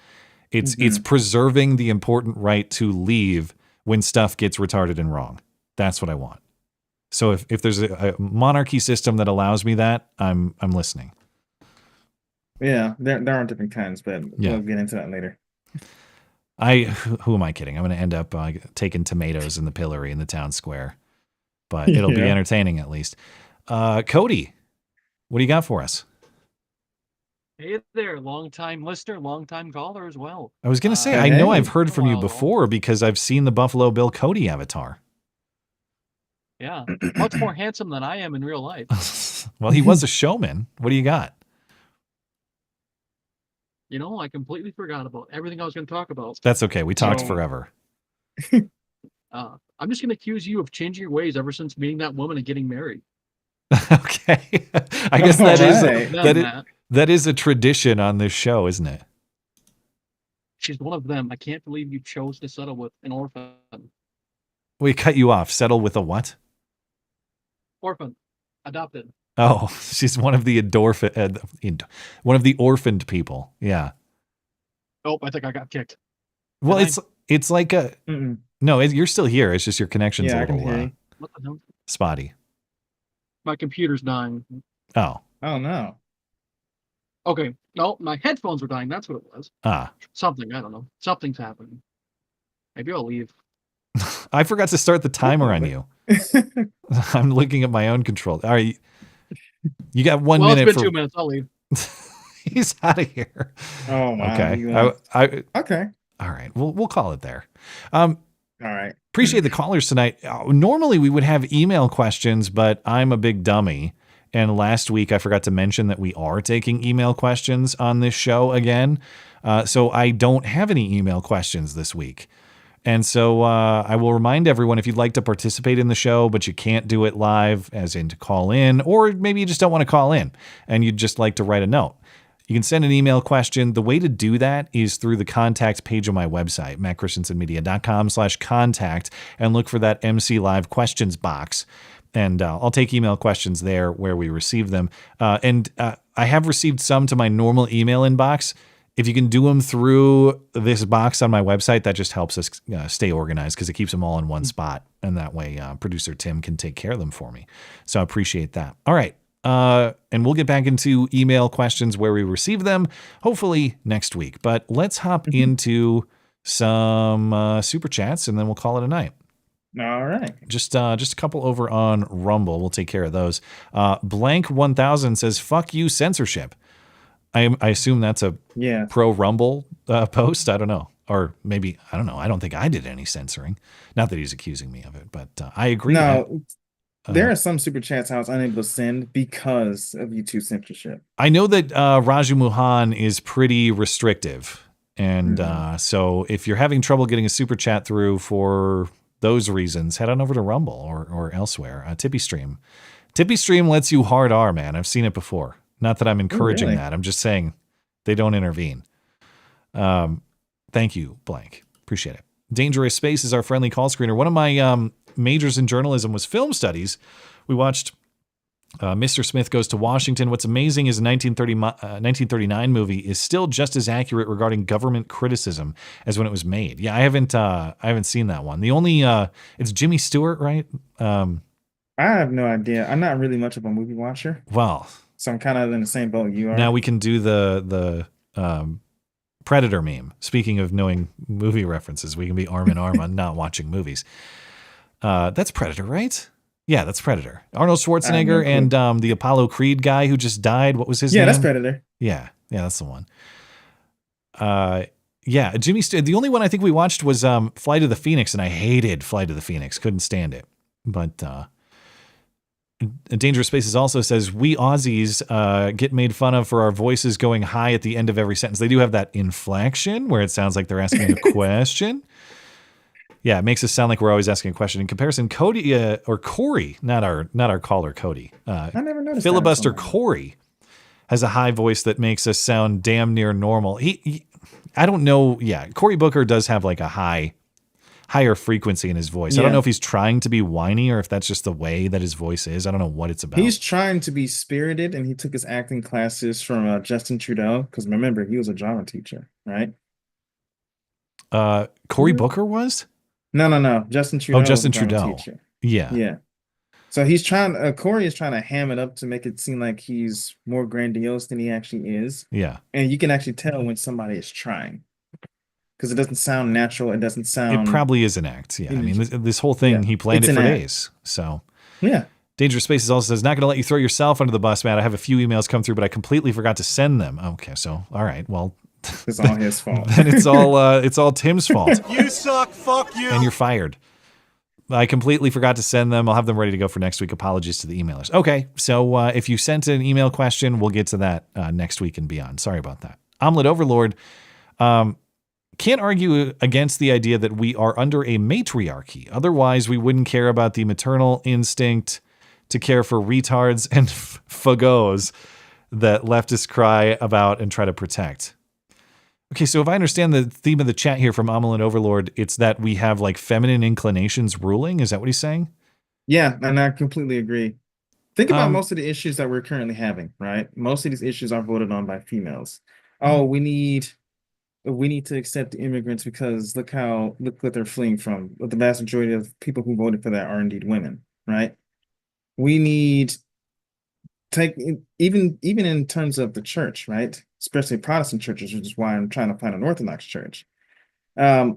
It's preserving the important right to leave when stuff gets retarded and wrong. That's what I want. So if there's a monarchy system that allows me that, I'm listening. Yeah, there are different kinds, but we'll get into that later. Who am I kidding? I'm going to end up taking tomatoes in the pillory in the town square, but it'll be entertaining at least. Cody, what do you got for us? Hey there, long-time listener, long-time caller as well. I was going to say, I know I've heard from you before because I've seen the Buffalo Bill Cody avatar. Yeah, much more handsome than I am in real life. Well, he was a showman. What do you got? You know, I completely forgot about everything I was going to talk about. That's okay. We talked forever. I'm just going to accuse you of changing your ways ever since meeting that woman and getting married. Okay. I guess that is a tradition on this show, isn't it? She's one of them. I can't believe you chose to settle with an orphan. We cut you off. Settle with a what? Orphan. Adopted. Oh, she's one of the one of the orphaned people. Yeah. Oh, I think I got kicked. Well, it's like a no. You're still here. It's just your connection's a little what the hell? Spotty. My computer's dying. Oh. Oh no. Okay. No, my headphones were dying. That's what it was. Something. I don't know. Something's happening. Maybe I'll leave. I forgot to start the timer on you. I'm looking at my own control. All right. You got 1 minute. It's been 2 minutes. I'll leave. He's out of here. Oh, wow. Okay. Okay. All right. We'll call it there. All right. Appreciate the callers tonight. Normally we would have email questions, but I'm a big dummy. And last week I forgot to mention that we are taking email questions on this show again. So I don't have any email questions this week. And so I will remind everyone, if you'd like to participate in the show, but you can't do it live, as in to call in, or maybe you just don't want to call in and you'd just like to write a note, you can send an email question. The way to do that is through the contact page on my website, mattchristiansenmedia.com/contact, and look for that MC Live questions box. And I'll take email questions there where we receive them. And I have received some to my normal email inbox. If you can do them through this box on my website, that just helps us stay organized because it keeps them all in one spot. And that way producer Tim can take care of them for me. So I appreciate that. All right. And we'll get back into email questions where we receive them, hopefully next week. But let's hop into some super chats and then we'll call it a night. All right. Just a couple over on Rumble. We'll take care of those. Blank 1000 says, "Fuck you, censorship." I assume that's a pro Rumble post. I don't know. Or maybe, I don't know. I don't think I did any censoring. Not that he's accusing me of it, but I agree. No, there are some super chats I was unable to send because of YouTube censorship. I know that Raju Muhan is pretty restrictive. And so if you're having trouble getting a super chat through for those reasons, head on over to Rumble or elsewhere. Tippy Stream. Tippy Stream lets you hard R, man. I've seen it before. Not that I'm encouraging that. I'm just saying they don't intervene. Thank you, Blank. Appreciate it. Dangerous Space is our friendly call screener. One of my majors in journalism was film studies. We watched Mr. Smith Goes to Washington. What's amazing is a 1939 movie is still just as accurate regarding government criticism as when it was made. Yeah, I haven't seen that one. The only it's Jimmy Stewart, right? I have no idea. I'm not really much of a movie watcher. Well, so I'm kind of in the same boat you are. Now we can do the Predator meme. Speaking of knowing movie references, we can be arm in arm on not watching movies. That's Predator, right? Yeah, that's Predator. Arnold Schwarzenegger and the Apollo Creed guy who just died. What was his name? Yeah, that's Predator. Yeah, that's the one. Yeah, Jimmy. The only one I think we watched was Flight of the Phoenix, and I hated Flight of the Phoenix. Couldn't stand it. But Dangerous Spaces also says, we Aussies get made fun of for our voices going high at the end of every sentence. They do have that inflection where it sounds like they're asking a question. Yeah, it makes us sound like we're always asking a question. In comparison, Cody or Cory, not our caller Cody. I never noticed Filibuster Cory has a high voice that makes us sound damn near normal. He I don't know. Yeah, Cory Booker does have like a higher frequency in his voice. Yeah. I don't know if he's trying to be whiny or if that's just the way that his voice is. I don't know what it's about. He's trying to be spirited, and he took his acting classes from Justin Trudeau, because remember, he was a drama teacher, right? Cory Booker was? No. Justin Trudeau. Oh, Justin was a drama Trudeau. teacher. Yeah. Yeah. So he's trying. Cory is trying to ham it up to make it seem like he's more grandiose than he actually is. Yeah. And you can actually tell when somebody is trying, because it doesn't sound natural. It doesn't sound. It probably is an act. Yeah. I mean, this whole thing, he planned it for days. So. Yeah. Dangerous Spaces also says, not going to let you throw yourself under the bus, Matt. I have a few emails come through, but I completely forgot to send them. Okay. So, all right. Well. It's all his fault. Then it's all Tim's fault. You suck. Fuck you. And you're fired. I completely forgot to send them. I'll have them ready to go for next week. Apologies to the emailers. Okay, so if you sent an email question, we'll get to that next week and beyond. Sorry about that. Omelet Overlord can't argue against the idea that we are under a matriarchy. Otherwise, we wouldn't care about the maternal instinct to care for retards and fagots that leftists cry about and try to protect. Okay, so if I understand the theme of the chat here from Omelet Overlord, it's that we have like feminine inclinations ruling. Is that what he's saying? Yeah, and I completely agree. Think about most of the issues that we're currently having, right? Most of these issues are voted on by females. Oh, we need to accept the immigrants because look what they're fleeing from. The vast majority of people who voted for that are indeed women, right? We need even in terms of the church, right? Especially Protestant churches, which is why I'm trying to find an Orthodox church. I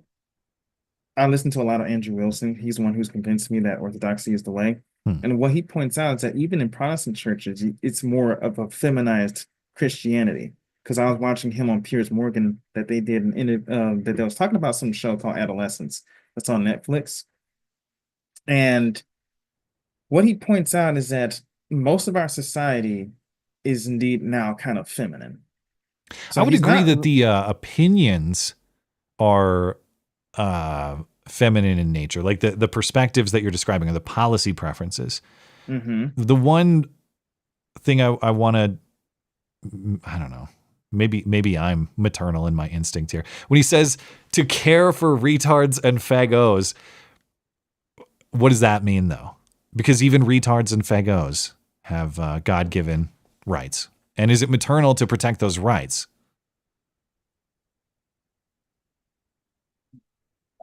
listen to a lot of Andrew Wilson. He's the one who's convinced me that Orthodoxy is the way. And what he points out is that even in Protestant churches, it's more of a feminized Christianity. Because I was watching him on Piers Morgan that they did that they was talking about some show called Adolescence that's on Netflix. And what he points out is that most of our society is indeed now kind of feminine. So I would agree that the opinions are feminine in nature, like the perspectives that you're describing are the policy preferences. Mm-hmm. The one thing I want to, I don't know, maybe I'm maternal in my instinct here. When he says to care for retards and fagots, what does that mean though? Because even retards and fagots have God-given rights. And is it maternal to protect those rights?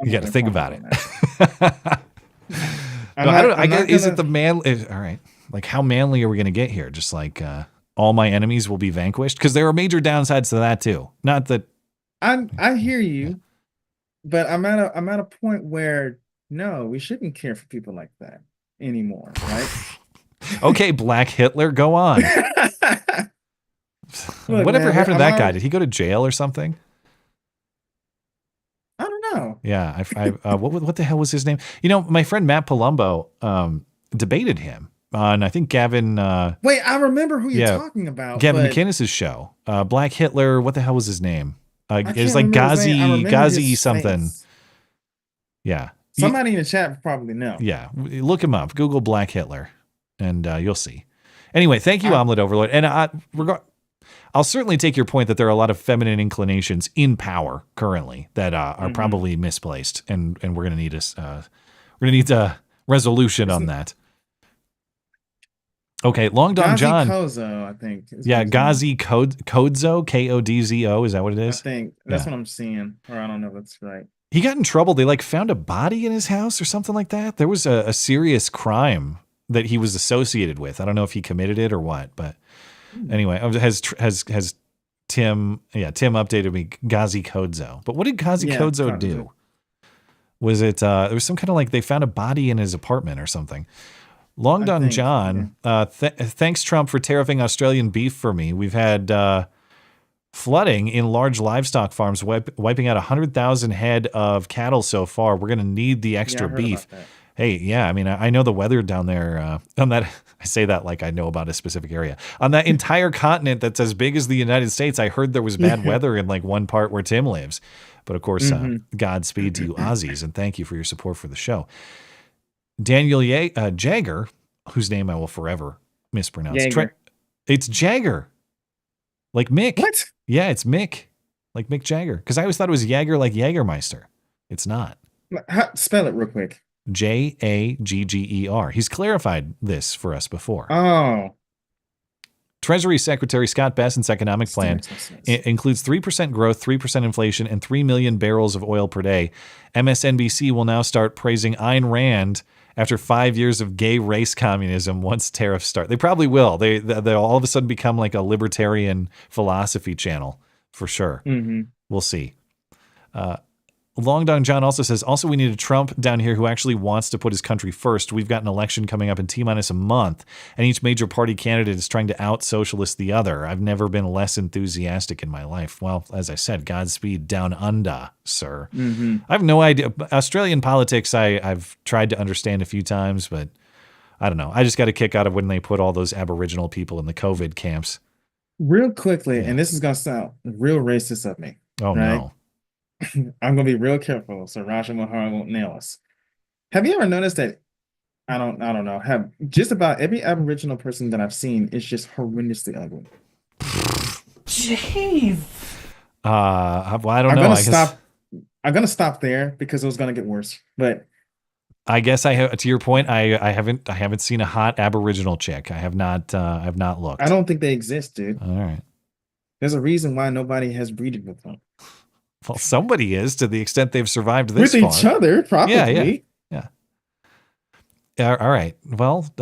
You got to think about it. I guess, is it the man? All right. Like, how manly are we going to get here? Just like all my enemies will be vanquished? Because there are major downsides to that too. Not that I hear you, but I'm at a point where no, we shouldn't care for people like that anymore, right? Okay, Black Hitler, go on. Look, whatever man, happened to that guy? Did he go to jail or something? I don't know. Yeah, what the hell was his name? You know, my friend Matt Palumbo debated him on, I think Gavin. Wait, I remember who you're talking about. Gavin McInnes's show. Black Hitler. What the hell was his name? It was like Gazi something. Face. Yeah. Somebody in the chat probably know. Yeah, look him up. Google Black Hitler, and you'll see. Anyway, thank you, Omelet Overlord. And I'll certainly take your point that there are a lot of feminine inclinations in power currently that are probably misplaced, and we're going to need a resolution on that. Okay, Long Dong John. Kodzo, I think. Yeah, Gazi Kodzo, Kodzo. Is that what it is? I think that's what I'm seeing, or I don't know if that's right. He got in trouble. They found a body in his house or something like that. There was a serious crime that he was associated with. I don't know if he committed it or what, but anyway, has Tim updated me. Ghazi Kodzo. But what did Ghazi Kodzo do? Was it there was some kind of like they found a body in his apartment or something? Long Don John, thanks Trump for tariffing Australian beef for me. We've had flooding in large livestock farms, wiping out 100,000 head of cattle so far. We're going to need the extra beef. Hey, yeah, I mean, I know the weather down there on that. I say that like I know about a specific area. On that entire continent that's as big as the United States, I heard there was bad weather in like one part where Tim lives. But of course, Godspeed to you Aussies, and thank you for your support for the show. Daniel Jagger, whose name I will forever mispronounce. It's Jagger. Like Mick. What? Yeah, it's Mick. Like Mick Jagger. Because I always thought it was Jagger like Jägermeister. It's not. Spell it real quick. Jagger. He's clarified this for us before. Oh. Treasury Secretary Scott Bessent's economic plan includes 3% growth, 3% inflation, and 3 million barrels of oil per day. MSNBC will now start praising Ayn Rand after 5 years of gay race communism once tariffs start. They probably will. They'll all of a sudden become like a libertarian philosophy channel for sure. We'll see. Long Don John also says, also we need a Trump down here who actually wants to put his country first. We've got an election coming up in T-minus a month, and each major party candidate is trying to out-socialist the other. I've never been less enthusiastic in my life. Well, as I said, Godspeed down under, sir. I have no idea. Australian politics I've tried to understand a few times, but I don't know. I just got a kick out of when they put all those Aboriginal people in the COVID camps. Real quickly, and this is going to sound real racist of me. Oh, right? no. I'm going to be real careful so Raja Mahar won't nail us. Have you ever noticed that, I don't know, have just about every Aboriginal person that I've seen is just horrendously ugly? Jeez. Well, I don't know. I'm going to stop there because it was going to get worse. But I guess I have, to your point, I haven't seen a hot Aboriginal chick. I have not looked. I don't think they exist, dude. All right. There's a reason why nobody has breeded with them. Well, somebody is, to the extent they've survived this with far. each other, probably. Yeah. All right. Well, find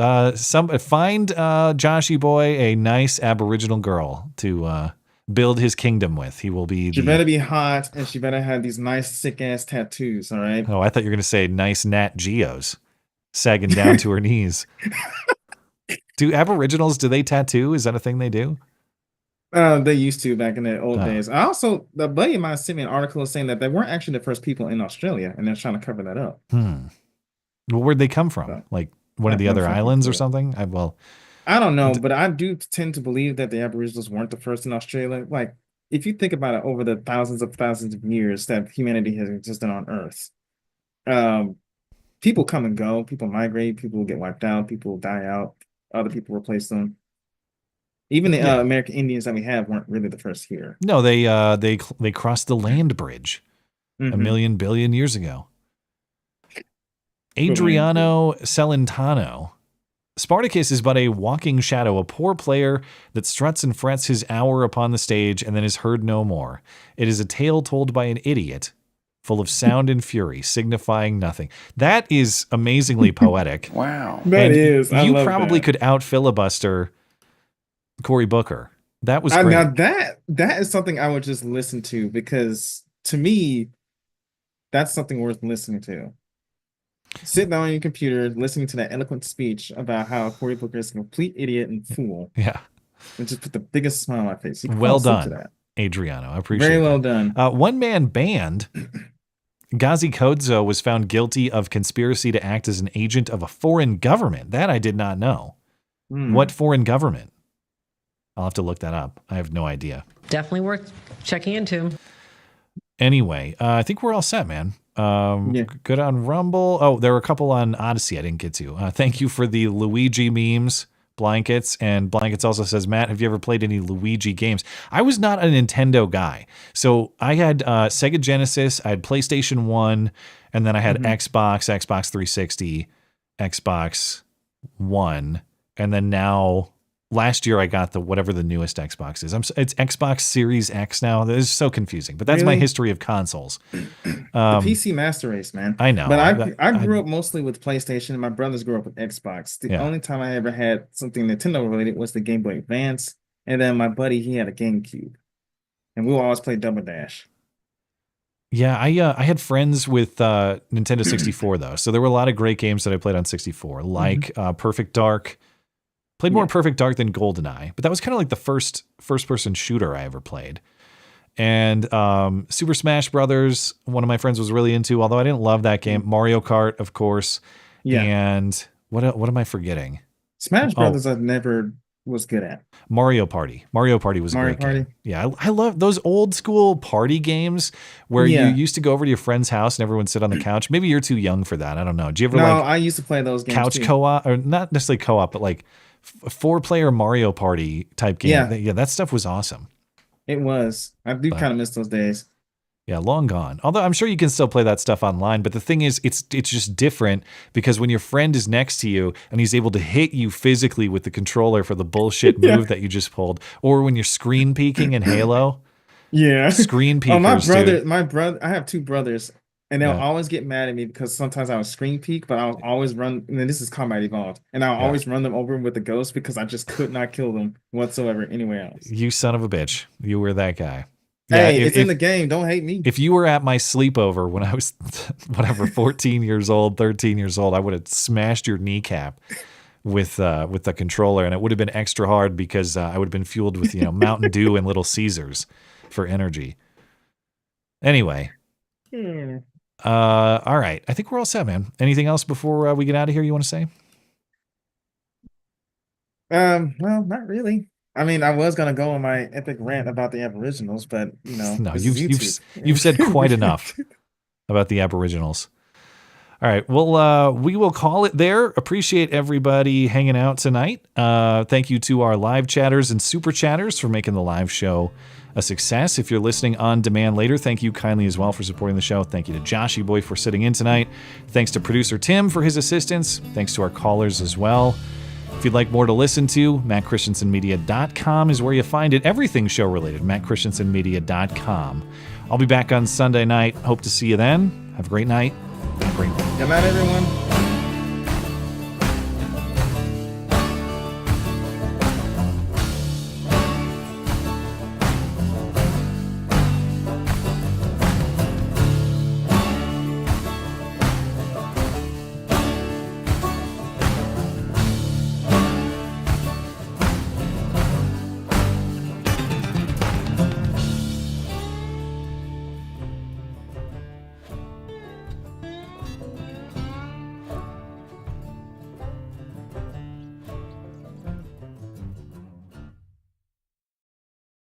Joshy boy a nice Aboriginal girl to build his kingdom with. He will be. She better be hot, and she better have these nice sick ass tattoos. All right. Oh, I thought you were going to say nice Nat Geos, sagging down to her knees. Do Aboriginals? Do they tattoo? Is that a thing they do? They used to back in the old days. I also, the buddy of mine sent me an article saying that they weren't actually the first people in Australia, and they're trying to cover that up. Well, where'd they come from? Like one of the other islands or something? I don't know, but I do tend to believe that the Aboriginals weren't the first in Australia. Like, if you think about it, over the thousands of years that humanity has existed on Earth, people come and go, people migrate, people get wiped out, people die out, other people replace them. Even the American Indians that we have weren't really the first here. No, they crossed the land bridge a million billion years ago. Adriano Celentano. Spartacus is but a walking shadow, a poor player that struts and frets his hour upon the stage and then is heard no more. It is a tale told by an idiot, full of sound and fury, signifying nothing. That is amazingly poetic. Wow. That is. You probably could out filibuster Cory Booker. That was great. Now that is something I would just listen to, because to me, that's something worth listening to. Sit down on your computer, listening to that eloquent speech about how Cory Booker is a complete idiot and fool. Yeah. And just put the biggest smile on my face. Well done, Adriano. I appreciate it. Very well done. One man band. Ghazi Kodzo was found guilty of conspiracy to act as an agent of a foreign government. That I did not know. What foreign government? I'll have to look that up. I have no idea. Definitely worth checking into. Anyway, I think we're all set, man. Good on Rumble. Oh, there were a couple on Odyssey I didn't get to. Thank you for the Luigi memes, Blankets. And Blankets also says, Matt, have you ever played any Luigi games? I was not a Nintendo guy. So I had Sega Genesis, I had PlayStation 1, and then I had Xbox, Xbox 360, Xbox One, and then now... Last year, I got whatever the newest Xbox is. It's Xbox Series X now. It's so confusing, but that's my history of consoles. The PC Master Race, man. I know. But I grew up mostly with PlayStation, and my brothers grew up with Xbox. The only time I ever had something Nintendo related was the Game Boy Advance, and then my buddy, he had a GameCube. and we'll always play Double Dash. Yeah, I had friends with Nintendo 64 though, so there were a lot of great games that I played on 64, like Perfect Dark. Played more Perfect Dark than GoldenEye, but that was kind of like the first person shooter I ever played. And Super Smash Brothers, one of my friends was really into, although I didn't love that game. Mario Kart, of course. Yeah. And what am I forgetting? Smash Brothers I never was good at. Mario Party. Mario Party was a great game. Yeah, I love those old school party games where you used to go over to your friend's house and everyone would sit on the couch. Maybe you're too young for that. I don't know. Do you ever I used to play those games couch co-op, or not necessarily co-op, but like 4-player Mario Party type game? Yeah, that stuff was awesome. It was. I do kind of miss those days. Yeah, long gone. Although I'm sure you can still play that stuff online. But the thing is, it's just different because when your friend is next to you and he's able to hit you physically with the controller for the bullshit move that you just pulled, or when you're screen peeking in Halo. Yeah. Screen peekers, my brother, I have 2 brothers, and they'll always get mad at me because sometimes I would screen peek, but I'll always run, and then this is Combat Evolved, and I'll always run them over with the ghost because I just could not kill them whatsoever anywhere else. You son of a bitch. You were that guy. Hey, it's in the game. Don't hate me. If you were at my sleepover when I was, 14 years old, 13 years old, I would have smashed your kneecap with the controller, and it would have been extra hard because I would have been fueled with Mountain Dew and Little Caesars for energy. Anyway. All right. I think we're all set, man. Anything else before we get out of here you want to say? Well, not really. I mean, I was gonna go on my epic rant about the Aboriginals, but no, you've said quite enough about the Aboriginals. All right, well, we will call it there. Appreciate everybody hanging out tonight. Thank you to our live chatters and super chatters for making the live show a success. If you're listening on demand later, thank you kindly as well for supporting the show. Thank you to Joshy Boy for sitting in tonight. Thanks to producer Tim for his assistance. Thanks to our callers as well. If you'd like more to listen to, mattchristiansenmedia.com is where you find it. Everything show related, mattchristiansenmedia.com. I'll be back on Sunday night. Hope to see you then. Have a great night. Have a great night. Good night, everyone.